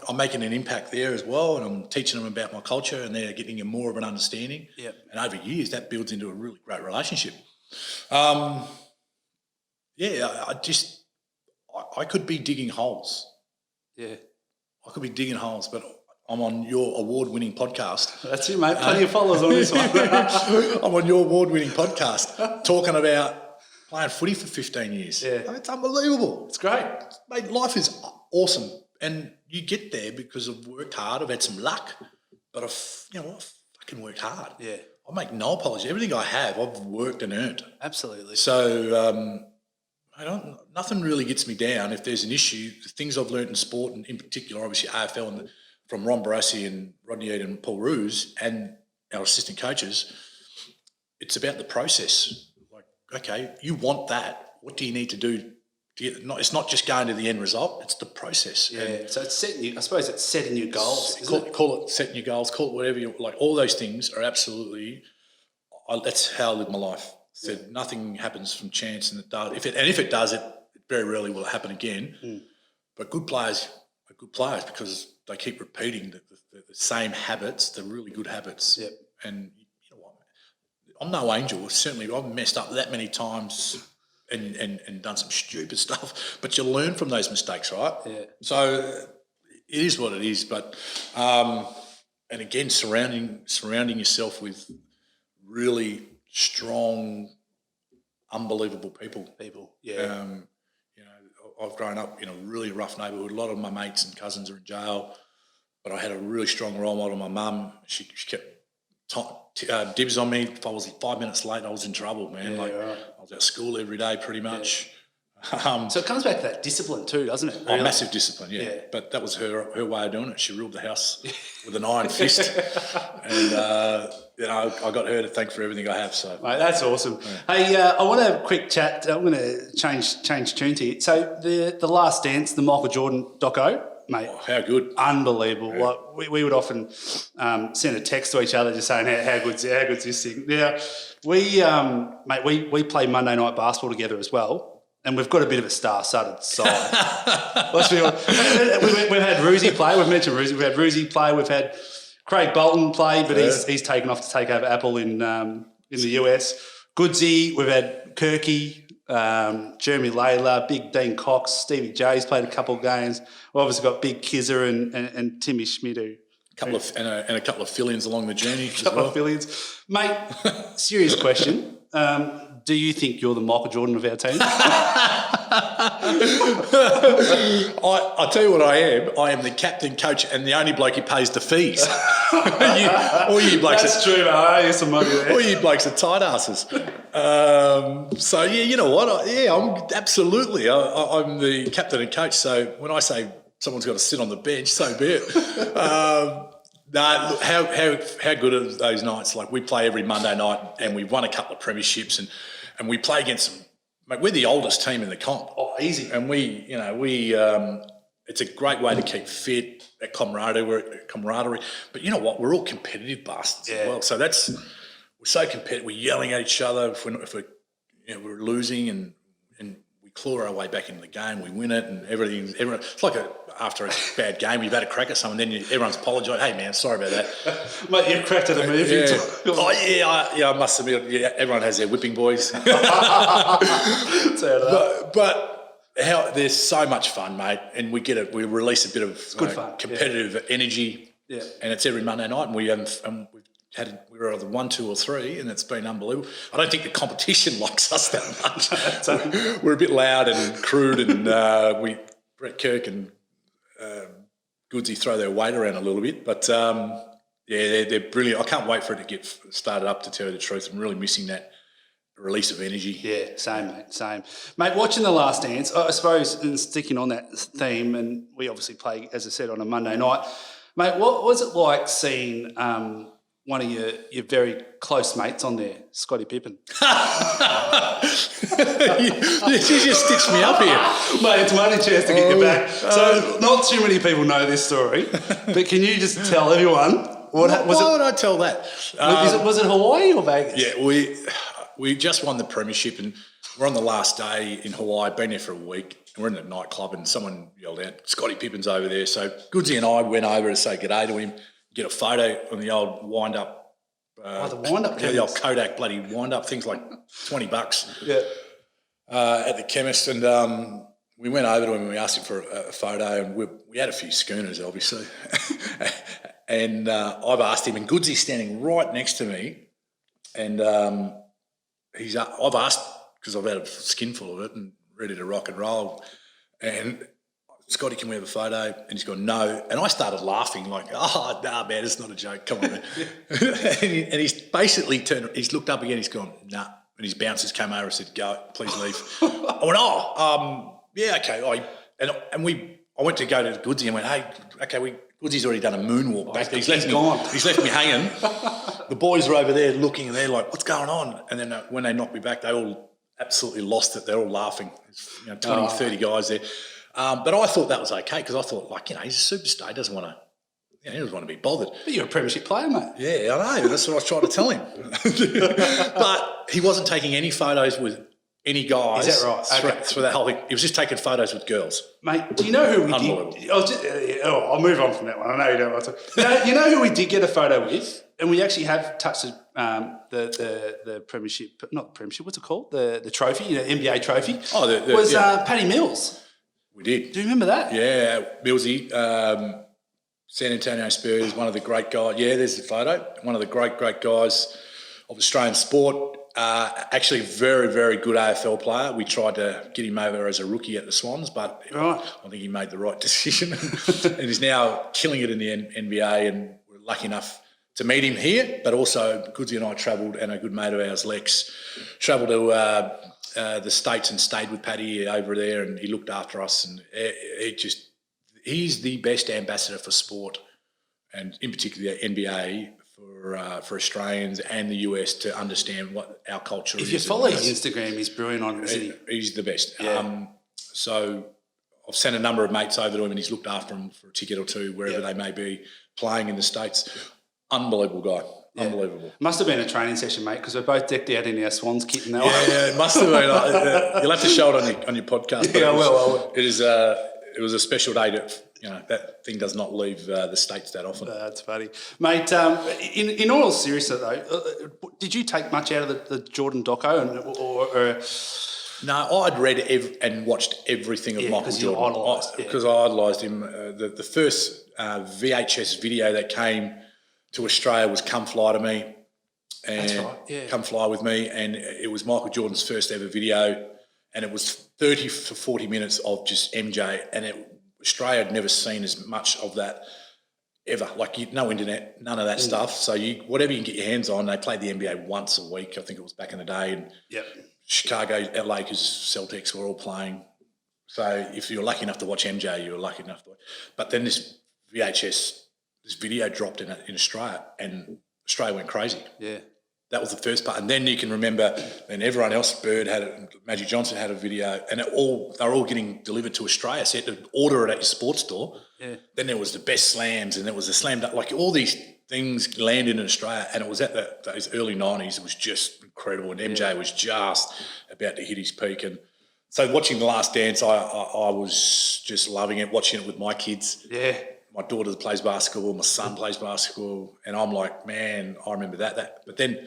I'm making an impact there as well, and I'm teaching them about my culture, and they're getting more of an understanding. Yep. And over years, that builds into a really great relationship. I could be digging holes. Yeah. I could be digging holes, but I'm on your award-winning podcast. That's it, mate. Plenty of followers on this one. I'm on your award-winning podcast talking about playing footy for 15 years. Yeah. It's unbelievable. It's great. Mate, life is awesome. And you get there because I've worked hard. I've had some luck, but I've fucking worked hard. Yeah. I make no apology. Everything I have, I've worked and earned. Absolutely. So nothing really gets me down. If there's an issue, the things I've learned in sport, and in particular, obviously AFL, and from Ron Barassi and Rodney Eade and Paul Roos and our assistant coaches, it's about the process. Like, okay, you want that. What do you need to do? It's not just going to the end result, it's the process. Yeah, and so it's setting your goals. Call it setting your goals, call it whatever you like. All those things are absolutely, that's how I live my life. Said nothing happens from chance, and it does. If it does, it very rarely will happen again. Mm. But good players are good players because they keep repeating the same habits, the really good habits. Yep. And you know what, I'm no angel. Certainly, I've messed up that many times and done some stupid stuff. But you learn from those mistakes, right? Yeah. So it is what it is. But and again, surrounding yourself with really strong, unbelievable people. Yeah. I've grown up in a really rough neighbourhood. A lot of my mates and cousins are in jail, but I had a really strong role model. My mum, she kept dibs on me. If I was 5 minutes late, I was in trouble, man. Right. I was at school every day pretty much. Yeah. So it comes back to that discipline too, doesn't it? Really? Massive discipline, yeah. But that was her way of doing it. She ruled the house with an iron fist. And, I got her to thank for everything I have. So, mate, that's awesome. Yeah. Hey, I want to have a quick chat. I'm going to change tunes here. So the Last Dance, the Michael Jordan doco, mate. Oh, how good. Unbelievable. Yeah. Like we would often send a text to each other just saying, how good's this thing? Now, we play Monday night basketball together as well. And we've got a bit of a star-studded side. Let's be honest. We've had Ruzi play. We've mentioned Ruzi. We've had Ruzi play. We've had Craig Bolton play, but he's taken off to take over Apple in the US. Goodsy. We've had Kirky, Jeremy Layla, Big Dean Cox, Stevie J's played a couple of games. We've obviously got Big Kizzer and Timmy Schmidt. A couple of fill-ins along the journey as well. A couple of fill-ins. Mate, serious question. Do you think you're the Michael Jordan of our team? I tell you what I am. I am the captain, coach, and the only bloke who pays the fees. All you blokes. That's true, mate. I owe some money there. All you blokes are tight asses. So yeah, you know what? I'm absolutely. I'm the captain and coach. So when I say someone's got to sit on the bench, so be it. No, how good are those nights? Like, we play every Monday night, and we've won a couple of premierships, and we play against them. Mate, we're the oldest team in the comp. Oh, easy. And we it's a great way to keep fit, that camaraderie. But you know what? We're all competitive bastards as well. So we're so competitive. We're yelling at each other if we're losing, and we claw our way back into the game. We win it, and everyone. It's like after a bad game, you've had a crack at someone, then everyone's apologised. Hey man, sorry about that. Mate, you've cracked at a movie. Yeah. I must admit, everyone has their whipping boys. but there's so much fun, mate, and we release a bit of fun, competitive energy. Yeah. And it's every Monday night, and we were either 1, 2, or 3, and it's been unbelievable. I don't think the competition likes us that much. We're a bit loud and crude, and Brett Kirk and Goodsy throw their weight around a little bit, but they're brilliant. I can't wait for it to get started up, to tell you the truth. I'm really missing that release of energy. Yeah, same, mate, same. Mate, watching The Last Dance, I suppose, and sticking on that theme, and we obviously play, as I said, on a Monday night. Mate, what was it like seeing one of your very close mates on there, Scotty Pippen? You just stitched me up here. Mate, it's my only chance to get you back. So not too many people know this story, but can you just tell everyone why would I tell that? Was it Hawaii or Vegas? Yeah, we just won the Premiership, and we're on the last day in Hawaii, been there for a week, and we're in the nightclub, and someone yelled out, Scotty Pippen's over there. So Goodsy and I went over to say g'day to him, get a photo on the old wind-up. The wind-up the old Kodak bloody wind-up, things like $20 at the chemist. And we went over to him and we asked him for a photo, and we had a few schooners, obviously. And I've asked him, and Goodsy's standing right next to me, and I've asked, because I've had a skinful of it and ready to rock and roll, and Scotty, can we have a photo? And he's gone, no. And I started laughing like, oh, nah, man, it's not a joke. Come on, man. and he's basically he's looked up again, he's gone, nah. And his bouncers came over and said, go, please leave. I went, yeah, okay. I went to go to Goodsy and went, hey, okay, Goodsy's already done a moonwalk back. He's left me hanging. The boys are over there looking, and they're like, what's going on? And then when they knocked me back, they all absolutely lost it. They're all laughing. There's 20, 30 guys there. But I thought that was okay, because I thought, he's a superstar. He doesn't want to, he doesn't want to be bothered. But you're a Premiership player, mate. Yeah, I know. That's what I was trying to tell him. But he wasn't taking any photos with any guys. Is that right? Okay. For that whole thing. He was just taking photos with girls. Mate, do you know who we did? I'll move on from that one. I know you don't want to. You know who we did get a photo with? And we actually have touched the Premiership, not Premiership, what's it called? The trophy, NBA trophy. Oh, was Paddy Mills. We did. Do you remember that? Yeah, Millsy, San Antonio Spurs, one of the great guys. Yeah, there's the photo. One of the great guys of Australian sport. Actually, a very, very good AFL player. We tried to get him over as a rookie at the Swans, but I think he made the right decision and he's now killing it in the NBA, and we're lucky enough to meet him here. But also, Goodsy and I travelled, and a good mate of ours, Lex, travelled to the States and stayed with Paddy over there, and he looked after us, and he's the best ambassador for sport, and in particular the NBA, for Australians and the US to understand what our culture is. If you follow his Instagram, he's brilliant on it. He's the best. Yeah. So I've sent a number of mates over to him, and he's looked after them for a ticket or two, wherever they may be playing in the States. Unbelievable guy. Yeah. Unbelievable. Must have been a training session, mate, because we're both decked out in our Swans kit and that one. Yeah, it must have been. You'll have to show it on your podcast. Yeah, I will. It was a special day that thing does not leave the States that often. That's funny. Mate, in all seriousness though, did you take much out of the Jordan doco? No, I'd read and watched everything of Michael Jordan. Because I idolised him. The first VHS video that came to Australia was Come Fly to Me. And That's right, yeah. Come Fly with Me. And it was Michael Jordan's first ever video. and it was 30 to 40 minutes of just MJ, and Australia had never seen as much of that ever. Like, no internet, none of that stuff. So whatever you can get your hands on, they played the NBA once a week. I think it was back in the day. And Chicago, Lakers, Celtics were all playing. So if you're lucky enough to watch MJ, you were lucky enough to watch. But then this video dropped in Australia, and Australia went crazy. Yeah. That was the first part. And then you can remember, and everyone else, Bird had it, Magic Johnson had a video, and they're all getting delivered to Australia. So you had to order it at your sports store. Yeah. Then there was the best slams, and there was the slam dunk. Like, all these things landed in Australia, and it was at those early 90s. It was just incredible. And MJ was just about to hit his peak. And so watching The Last Dance, I was just loving it, watching it with my kids. Yeah. My daughter plays basketball, my son plays basketball, and I'm like, man, I remember that. But then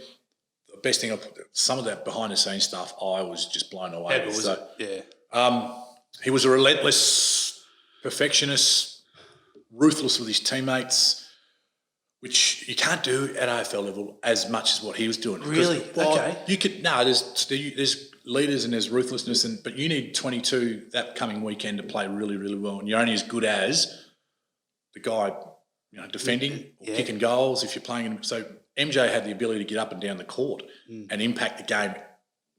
the best thing, some of that behind-the-scenes stuff, I was just blown away. How was it? He was a relentless perfectionist, ruthless with his teammates, which you can't do at AFL level as much as what he was doing. Really? Okay. You could there's leaders and there's ruthlessness, but you need 22 that coming weekend to play really, really well, and you're only as good as the guy, defending or kicking goals if you're playing him. So MJ had the ability to get up and down the court and impact the game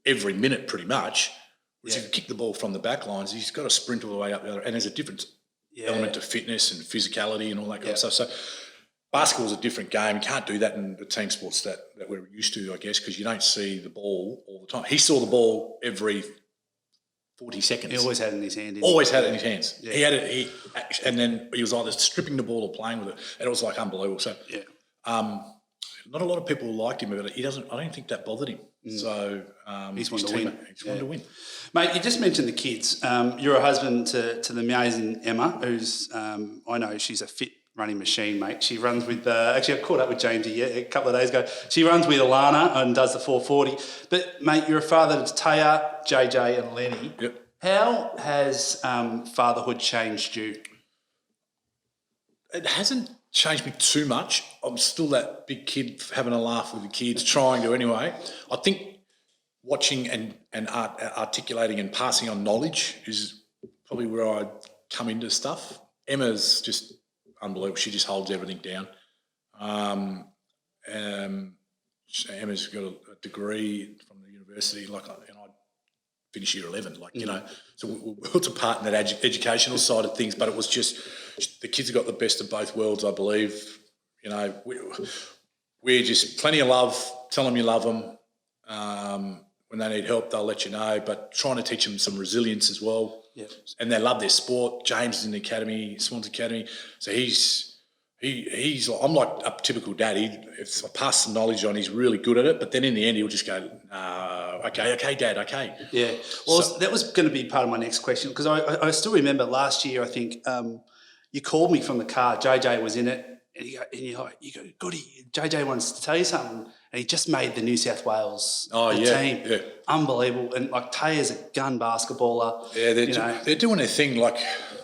every minute pretty much. Whereas if you kick the ball from the back lines, he's got to sprint all the way up the other. And there's a different element to fitness and physicality and all that kind of stuff. So basketball's a different game. You can't do that in the team sports that we're used to, I guess, because you don't see the ball all the time. He saw the ball every 40 seconds. He always had it in his hand. Always had it in his hands. Yeah. He had it, and then he was either stripping the ball or playing with it, and it was like unbelievable. So, not a lot of people liked him, but I don't think that bothered him. So he's wanted to win. He's wanted to win. Mate, you just mentioned the kids. You're a husband to the amazing Emma, who's I know she's a fit running machine, mate. She runs with, actually I caught up with Jamesy a couple of days ago. She runs with Alana and does the 440. But, mate, you're a father to Taya, JJ and Lenny. Yep. How has fatherhood changed you? It hasn't changed me too much. I'm still that big kid having a laugh with the kids, trying to anyway. I think watching and articulating and passing on knowledge is probably where I come into stuff. Emma's just unbelievable. She just holds everything down. Emma's got a degree from the university, and I finished year 11, so we're worlds apart in that educational side of things, but it was just the kids have got the best of both worlds, I believe. We're just plenty of love, tell them you love them. When they need help, they'll let you know, but trying to teach them some resilience as well. Yep. And they love their sport. James is in the academy, Swans Academy. So he's I'm like a typical dad. If I pass some knowledge on, he's really good at it. But then in the end, he'll just go, okay, Dad, okay. Yeah. Well, that was going to be part of my next question, because I still remember last year, I think, you called me from the car. JJ was in it. And you go, Goody, JJ wants to tell you something. And he just made the New South Wales team. Yeah. Unbelievable. And Taya's a gun basketballer. Yeah, they're doing their thing.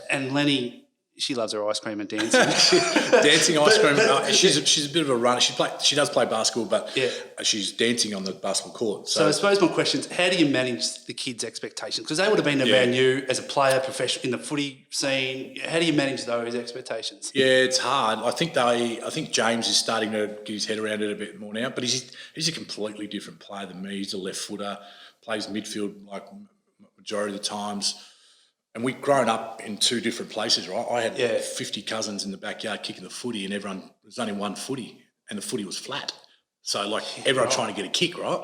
And Lenny, she loves her ice cream and dancing. Dancing, ice cream. She's a bit of a runner. She does play basketball, but she's dancing on the basketball court. So I suppose my question is, how do you manage the kids' expectations? Because they would have been around you as a player, professional in the footy scene. How do you manage those expectations? Yeah, it's hard. I think James is starting to get his head around it a bit more now, but he's a completely different player than me. He's a left footer, plays midfield like majority of the times. And we'd grown up in two different places, right? I had 50 cousins in the backyard kicking the footy, and there's only one footy, and the footy was flat. So everyone trying to get a kick, right?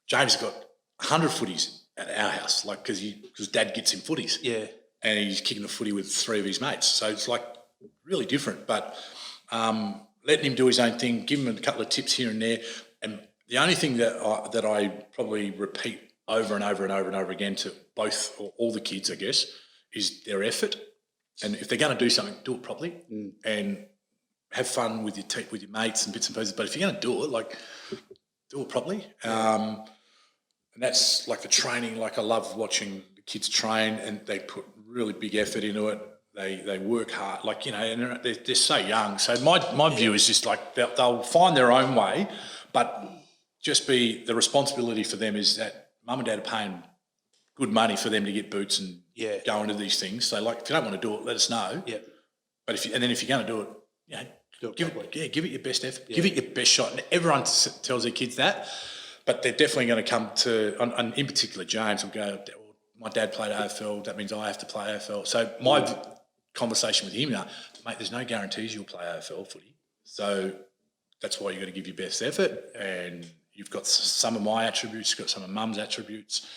James has got 100 footies at our house, because Dad gets him footies. Yeah. And he's kicking the footy with three of his mates. So it's really different. But letting him do his own thing, give him a couple of tips here and there. And the only thing that I probably repeat over and over and over and over again to both or all the kids, I guess, is their effort. And if they're going to do something, do it properly and have fun with your mates and bits and pieces. But if you're going to do it, do it properly. And that's the training. I love watching the kids train, and they put really big effort into it. They work hard, and they're so young. So my view is just they'll find their own way, but just the responsibility for them is that Mum and Dad are paying good money for them to get boots and Yeah. go into these things. So, like, if you don't want to do it, let us know. Yeah. But if you're going to do it, you know, give it your best effort. Give it your best shot. And everyone tells their kids that. But they're definitely going to come to, and in particular, James will go, my dad played AFL, that means I have to play AFL. So my conversation with him now, mate, there's no guarantees you'll play AFL footy. So that's why you've got to give your best effort. And you've got some of my attributes, you've got some of Mum's attributes.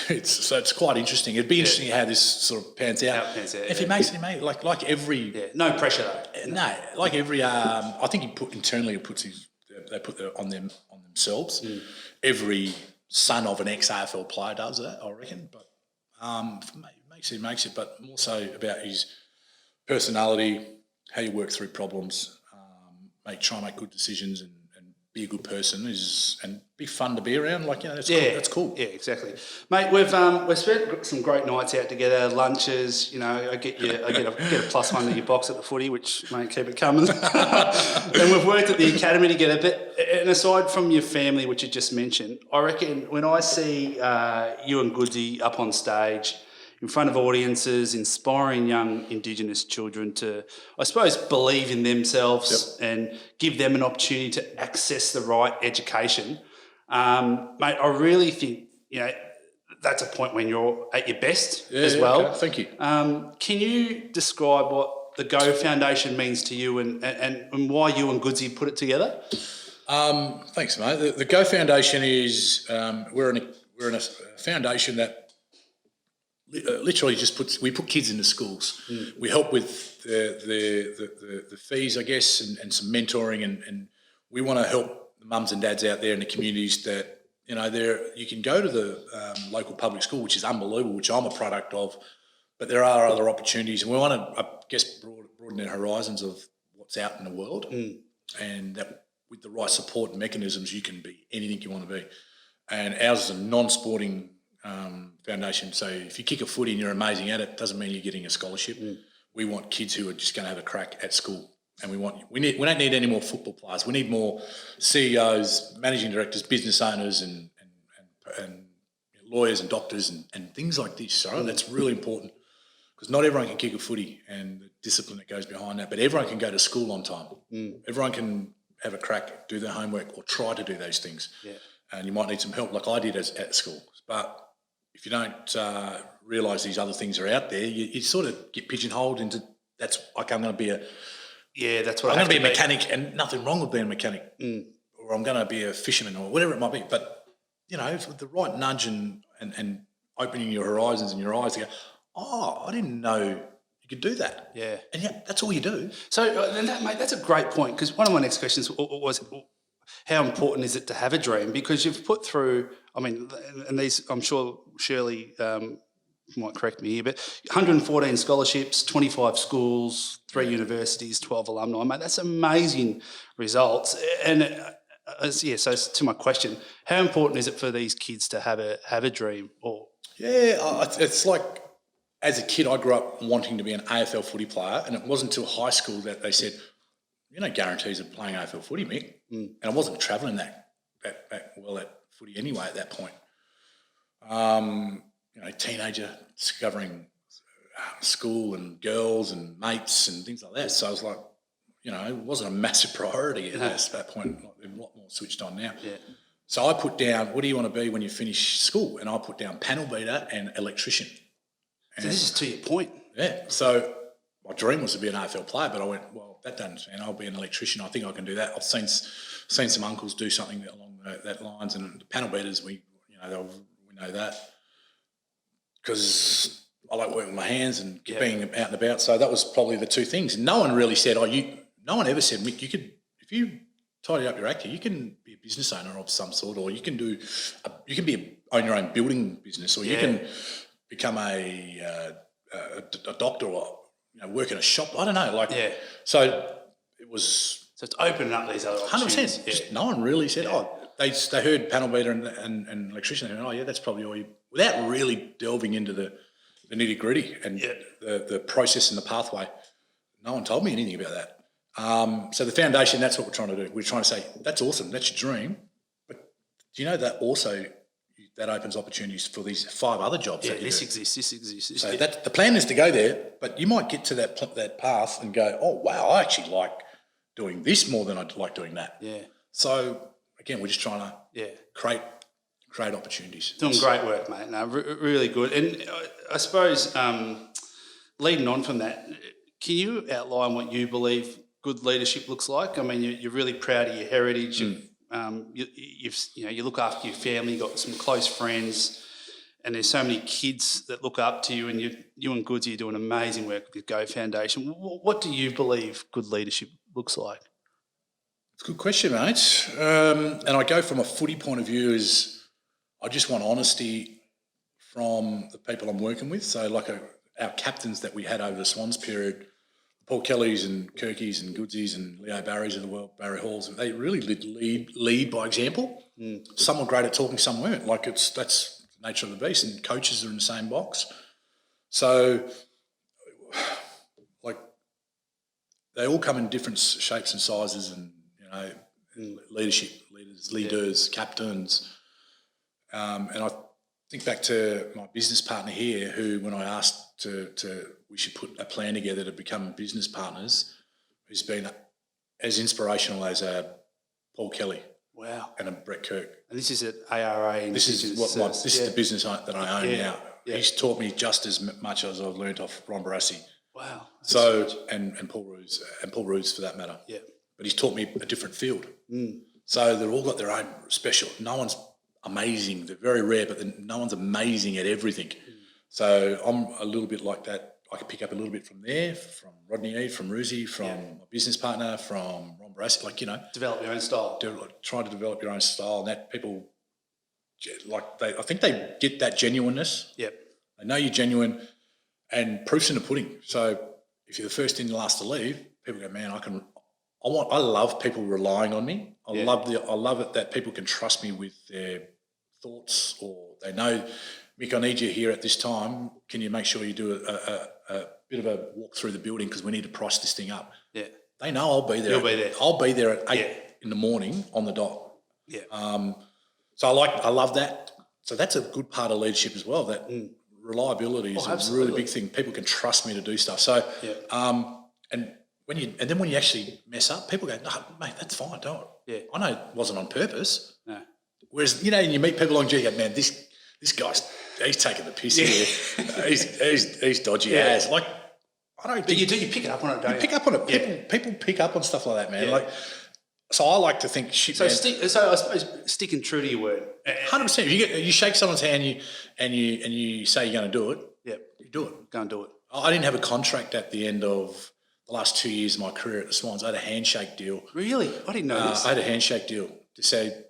It's quite interesting. It'd be interesting how this sort of pans out. If he makes it, mate, like every no pressure though. No, like every I think he puts his they put it on themselves. Every son of an ex-AFL player does that, I reckon. But makes it. But more so about his personality, how you work through problems, try and make good decisions and be a good person and be fun to be around. Like, you know, that's cool. Yeah, exactly, mate. We've spent some great nights out together, lunches. You know, I get a +1 to your box at the footy, which mate, keep it coming. And we've worked at the academy together. But and aside from your family, which you just mentioned, I reckon when I see you and Goodsy up on stage in front of audiences, inspiring young Indigenous children to, I suppose, believe in themselves and give them an opportunity to access the right education. Mate, I really think, you know, that's a point when you're at your best as well. Okay. Thank you. Can you describe what the Go Foundation means to you and why you and Goodsy put it together? Thanks, mate. The Go Foundation is we're in a foundation that literally just we put kids into schools. We help with the fees, I guess, and some mentoring, and we want to help the mums and dads out there in the communities that, you know, you can go to the local public school, which is unbelievable, which I'm a product of, but there are other opportunities, and we want to, I guess, broaden their horizons of what's out in the world, and that with the right support and mechanisms, you can be anything you want to be. And ours is a non-sporting foundation. So if you kick a footy and you're amazing at it, doesn't mean you're getting a scholarship. We want kids who are just going to have a crack at school, and we don't need any more football players. We need more CEOs, managing directors, business owners, and lawyers and doctors and things like this. Right? That's really important because not everyone can kick a footy and the discipline that goes behind that. But everyone can go to school on time. Everyone can have a crack, do their homework, or try to do those things. Yeah. And you might need some help, like I did at school. But if you don't realise these other things are out there, you sort of get pigeonholed into that's like I'm going to be I'm going to be a mechanic, and nothing wrong with being a mechanic, or I'm going to be a fisherman or whatever it might be. But you know, with the right nudge and opening your horizons and your eyes, to go, oh, I didn't know you could do that. Yeah, and yeah, that's all you do. So, mate, that's a great point, because one of my next questions was, how important is it to have a dream? Because you've put through, I mean, and these, I'm sure Shirley might correct me here, but 114 scholarships, 25 schools, 3 universities, 12 alumni. Mate, that's amazing results. And so to my question, how important is it for these kids to have a dream? It's like, as a kid, I grew up wanting to be an AFL footy player, and it wasn't until high school that they said, you know, guarantees of playing AFL footy, Mick. And I wasn't travelling that well at footy anyway at that point. You know, teenager discovering school and girls and mates and things like that. So I was like, you know, it wasn't a massive priority at that point. Like, they're a lot more switched on now. Yeah. So I put down, what do you want to be when you finish school? And I put down panel beater and electrician. And so this is to your point. Yeah. So my dream was to be an AFL player, but I went, well, that doesn't stand. I'll be an electrician. I think I can do that. I've seen some uncles do something along that lines, and the panel beaters, we know that because I like working with my hands and being out and about. So that was probably the two things. No one really said, no one ever said, Mick, you could, if you tidy up your act here, you can be a business owner of some sort, or you can own your own building business, or you can become a doctor, or work in a shop. I don't know. So it was. So it's opening up these other opportunities. 100%. Just no one really said, they heard panel beater and electrician. They went, that's probably all you. Without really delving into the nitty gritty and the process and the pathway, no one told me anything about that. So the foundation, that's what we're trying to do. We're trying to say, that's awesome, that's your dream, but do you know that also that opens opportunities for these 5 other jobs. Yeah, that you this do. exists. So the plan is to go there, but you might get to that path and go, oh, wow, I actually like doing this more than I like doing that. Yeah. So, again, we're just trying to create opportunities. Doing great work, mate. No, really good. And I suppose leading on from that, can you outline what you believe good leadership looks like? I mean, you're really proud of your heritage. You look after your family. You've got some close friends, and there's so many kids that look up to you. And you and Goodsy are doing amazing work with the Go Foundation. What do you believe good leadership looks like? It's a good question, mate. And I go from a footy point of view is I just want honesty from the people I'm working with. So like our captains that we had over the Swans period, Paul Kellys and Kirkies and Goodsies and Leo Barrys of the world, Barry Halls, they really lead by example. Some were great at talking, some weren't. Like that's the nature of the beast, and coaches are in the same box. So like they all come in different shapes and sizes, and leaders, captains. And I think back to my business partner here, who, when I asked we should put a plan together to become business partners, who's been as inspirational as Paul Kelly. Wow. And a Brett Kirk. And this is at ARA. This is the business that I own now. Yeah. He's taught me just as much as I've learned off Ron Barassi. Wow. So and Paul Roos for that matter. Yeah. But he's taught me a different field. So they've all got their own special. No one's amazing. They're very rare, but no one's amazing at everything. So I'm a little bit like that. I can pick up a little bit from there, from Rodney Eade, from Ruzi, from my business partner, from Ron Barassi. Develop your own style. Try to develop your own style, and that people I think they get that genuineness. Yep. They know you're genuine, and proof's in the pudding. So if you're the first in, the last to leave, people go, man, I love people relying on me. I love it that people can trust me with their thoughts, or they know, Mick, I need you here at this time. Can you make sure you do a bit of a walk through the building because we need to price this thing up? Yeah. They know I'll be there. You'll be there. I'll be there at 8 in the morning on the dot. Yeah. So I love that. So that's a good part of leadership as well. That reliability is a really big thing. People can trust me to do stuff. So, and then when you actually mess up, people go, no, mate, that's fine. Don't. Yeah. I know it wasn't on purpose. No. Whereas and you meet people along, you go, man, this guy's he's taking the piss here. he's dodgy as. Like, I don't. But you pick it up on it, don't you? Pick up on it. People pick up on stuff like that, man. Yeah. Like, so I like to think shit. So I suppose sticking true to your word. 100%. You shake someone's hand, and you say you're going to do it. Yeah, you do it. Go and do it. I didn't have a contract at the end of the last 2 years of my career at the Swans. I had a handshake deal. Really? I didn't know this. I had a handshake deal to say.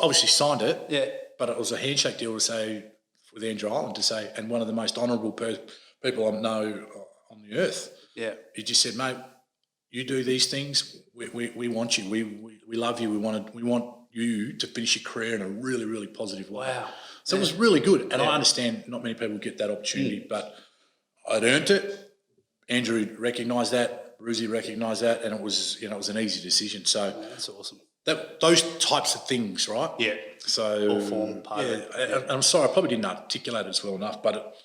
Obviously signed it. Yeah. But it was a handshake deal to say with Andrew Ireland to say, and one of the most honourable people I know on the earth. Yeah. He just said, mate, you do these things. We want you. We love you. We want you to finish your career in a really, really positive way. Wow. So it was really good. And I understand not many people get that opportunity, but I'd earned it. Andrew recognised that. Ruzi recognised that, and it was an easy decision. So that's awesome. Those types of things, right? Yeah. So all form part of it. And I'm sorry, I probably didn't articulate it as well enough, but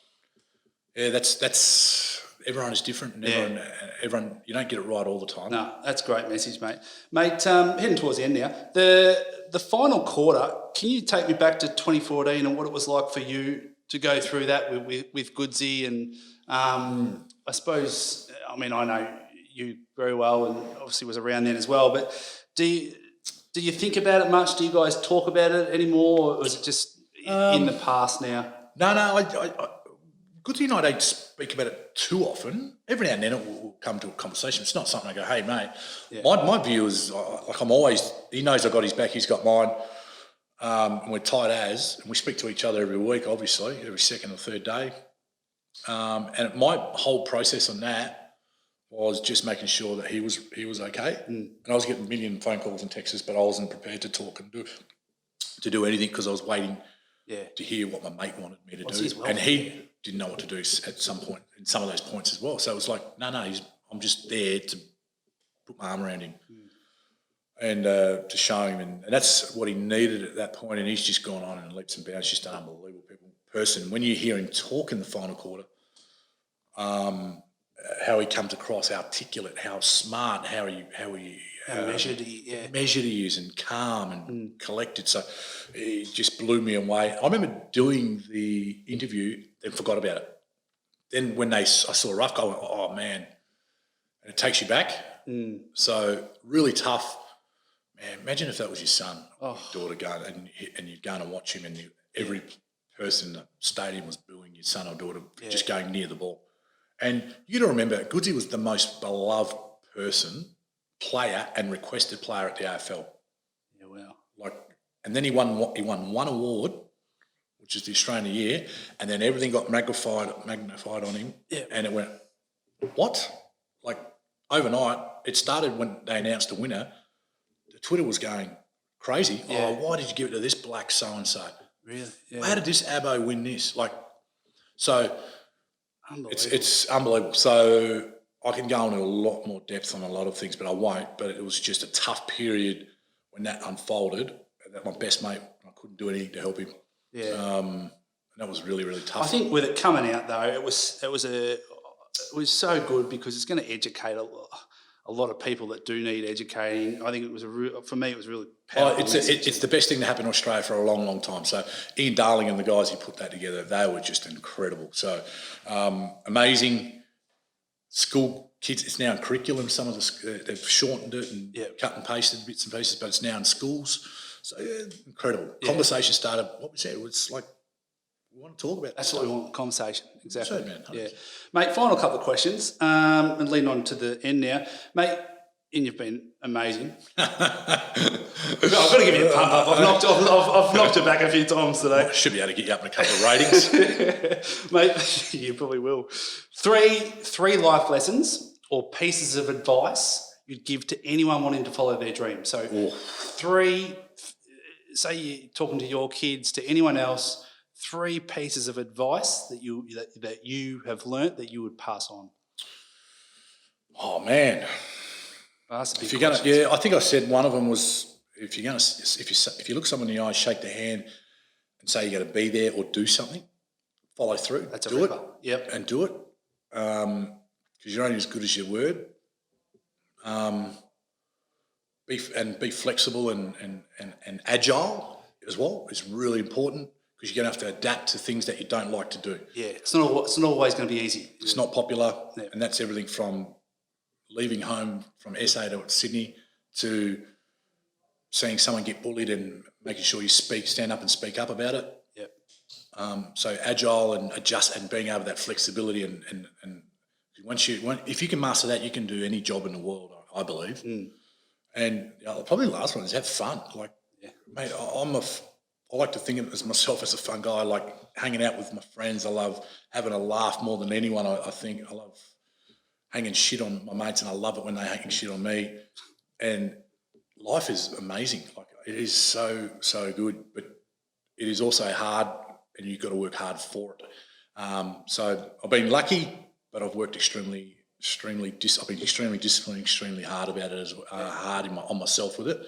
that's everyone is different, and everyone you don't get it right all the time. No, that's a great message, mate. Mate, heading towards the end now. The final quarter, can you take me back to 2014 and what it was like for you to go through that with Goodsy? And I suppose, I mean, I know you very well and obviously was around then as well, but do you think about it much? Do you guys talk about it anymore, or is it just in the past now? No. Goodsy and I don't speak about it too often. Every now and then it will come to a conversation. It's not something I go, hey, mate. Yeah. My view is, like, I'm always, he knows I've got his back, he's got mine. And we're tight as, and we speak to each other every week, obviously, every second or third day. And my whole process on that was just making sure that he was okay. And I was getting a million phone calls and texts, but I wasn't prepared to talk and do anything because I was waiting to hear what my mate wanted me to do. And he didn't know what to do at some point, in some of those points as well. So it was like, no, I'm just there to put my arm around him. and to show him, and that's what he needed at that point, and he's just gone on in leaps and bounds. Just an unbelievable person. When you hear him talk in the final quarter, how he comes across, how articulate, how smart, how measured he is, and calm and collected. So it just blew me away. I remember doing the interview, then forgot about it. Then when I saw Ruff, I went, oh man, and it takes you back. So really tough. Man, imagine if that was your son or your daughter going and you'd go and watch him, and every person in the stadium was booing your son or daughter just going near the ball. And you got to remember, Goodsy was the most beloved player and requested player at the AFL. Yeah, wow. And then he won one award, which is the Australian Year, and then everything got magnified on him. Yeah. And it went, what? Like overnight, it started when they announced the winner. The Twitter was going crazy. Yeah. Oh, why did you give it to this black so-and-so? Really? Yeah. How did this Abbo win this? It's unbelievable. So I can go into a lot more depth on a lot of things, but I won't. But it was just a tough period when that unfolded. And that my best mate, I couldn't do anything to help him. Yeah. And that was really, really tough. I think with it coming out though, it was so good because it's going to educate a lot of people that do need educating. I think it was for me, it was really powerful. It's the best thing to happen in Australia for a long, long time. So Ian Darling and the guys who put that together, they were just incredible. So amazing. School kids, it's now in curriculum. Some of they've shortened it and cut and pasted bits and pieces, but it's now in schools. So incredible. Yeah. Conversation started. What we said, it was like we want to talk about. That's what we want. Conversation, exactly. So, man, yeah, mate. Final couple of questions, and leading on to the end now, mate. And you've been amazing. I've got to give you a pump up. I've knocked it back a few times today. I should be able to get you up in a couple of ratings, mate. You probably will. Three life lessons or pieces of advice you'd give to anyone wanting to follow their dream. So, three. Say you're talking to your kids, to anyone else. 3 pieces of advice that you have learnt that you would pass on. Oh man. If you're gonna, I think I said one of them was if you look someone in the eye, shake their hand, and say you're going to be there or do something, follow through. That's do it. Yep. And do it, because you're only as good as your word. Be flexible and agile as well is really important because you're going to have to adapt to things that you don't like to do. Yeah, it's not always going to be easy. It's not popular, and that's everything from leaving home from SA to Sydney to seeing someone get bullied and making sure you stand up and speak up about it. Yep. So agile and adjust and being able to have that flexibility and if you can master that, you can do any job in the world, I believe. And probably the last one is have fun. Mate, I like to think of myself as a fun guy. I like hanging out with my friends. I love having a laugh more than anyone. I think I love hanging shit on my mates, and I love it when they're hanging shit on me. And life is amazing. It is so good, but it is also hard, and you've got to work hard for it. So I've been lucky, but I've worked extremely disciplined, extremely hard about it, on myself with it.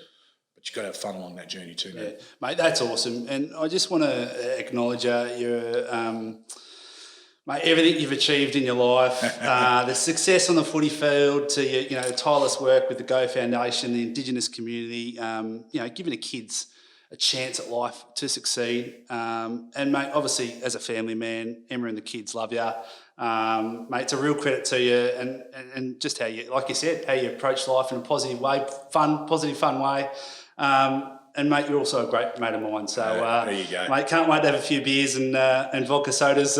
But you've got to have fun along that journey too, man. Yeah. Mate, that's awesome. And I just want to acknowledge mate, everything you've achieved in your life, the success on the footy field, to your tireless work with the Go Foundation, the Indigenous community, giving the kids a chance at life to succeed. And mate, obviously as a family man, Emma and the kids love you. Mate, it's a real credit to you and just how you, like you said, how you approach life in a positive way, positive, fun way. And mate, you're also a great mate of mine. So, there you go, mate. Can't wait to have a few beers and vodka sodas,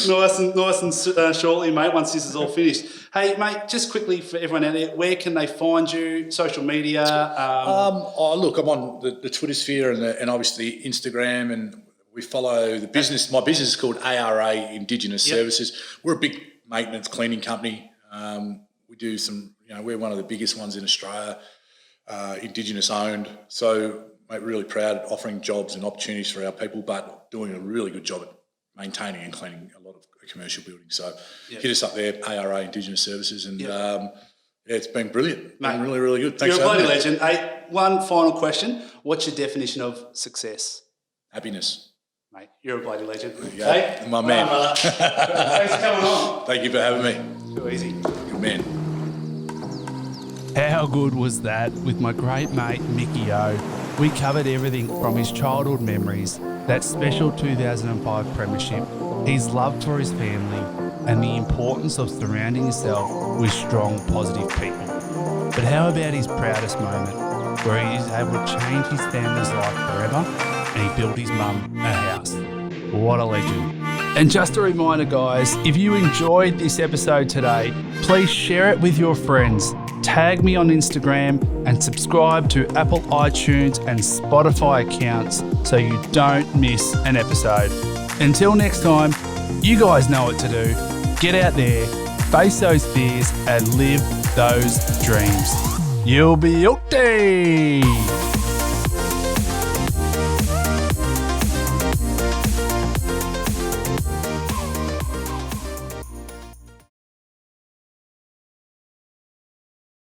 nice and shortly, mate. Once this is all finished. Hey, mate, just quickly for everyone out there, where can they find you? Social media. Look, I'm on the Twitter sphere and obviously Instagram, and we follow the business. My business is called ARA Indigenous Services. We're a big maintenance cleaning company. We do some. We're one of the biggest ones in Australia. Indigenous owned, so mate, really proud of offering jobs and opportunities for our people, but doing a really good job at maintaining and cleaning a lot of commercial buildings. So hit us up there, ARA Indigenous Services, and Yeah, it's been brilliant. Mate, Been really, really good. Thanks You're a for bloody having me. legend. Hey, one final question. What's your definition of success? Happiness. Mate, you're a bloody legend. you go. Hey, My man. brother. Thanks for coming on. Thank you for having me. Too easy. Good man. How good was that with my great mate Micky O? We covered everything from his childhood memories, that special 2005 Premiership, his love for his family, and the importance of surrounding yourself with strong, positive people. But how about his proudest moment, where he is able to change his family's life forever and he built his mum a house? What a legend. And just a reminder, guys, if you enjoyed this episode today, please share it with your friends. Tag me on Instagram and subscribe to Apple iTunes and Spotify accounts so you don't miss an episode. Until next time, you guys know what to do. Get out there, face those fears and live those dreams. You'll be okay.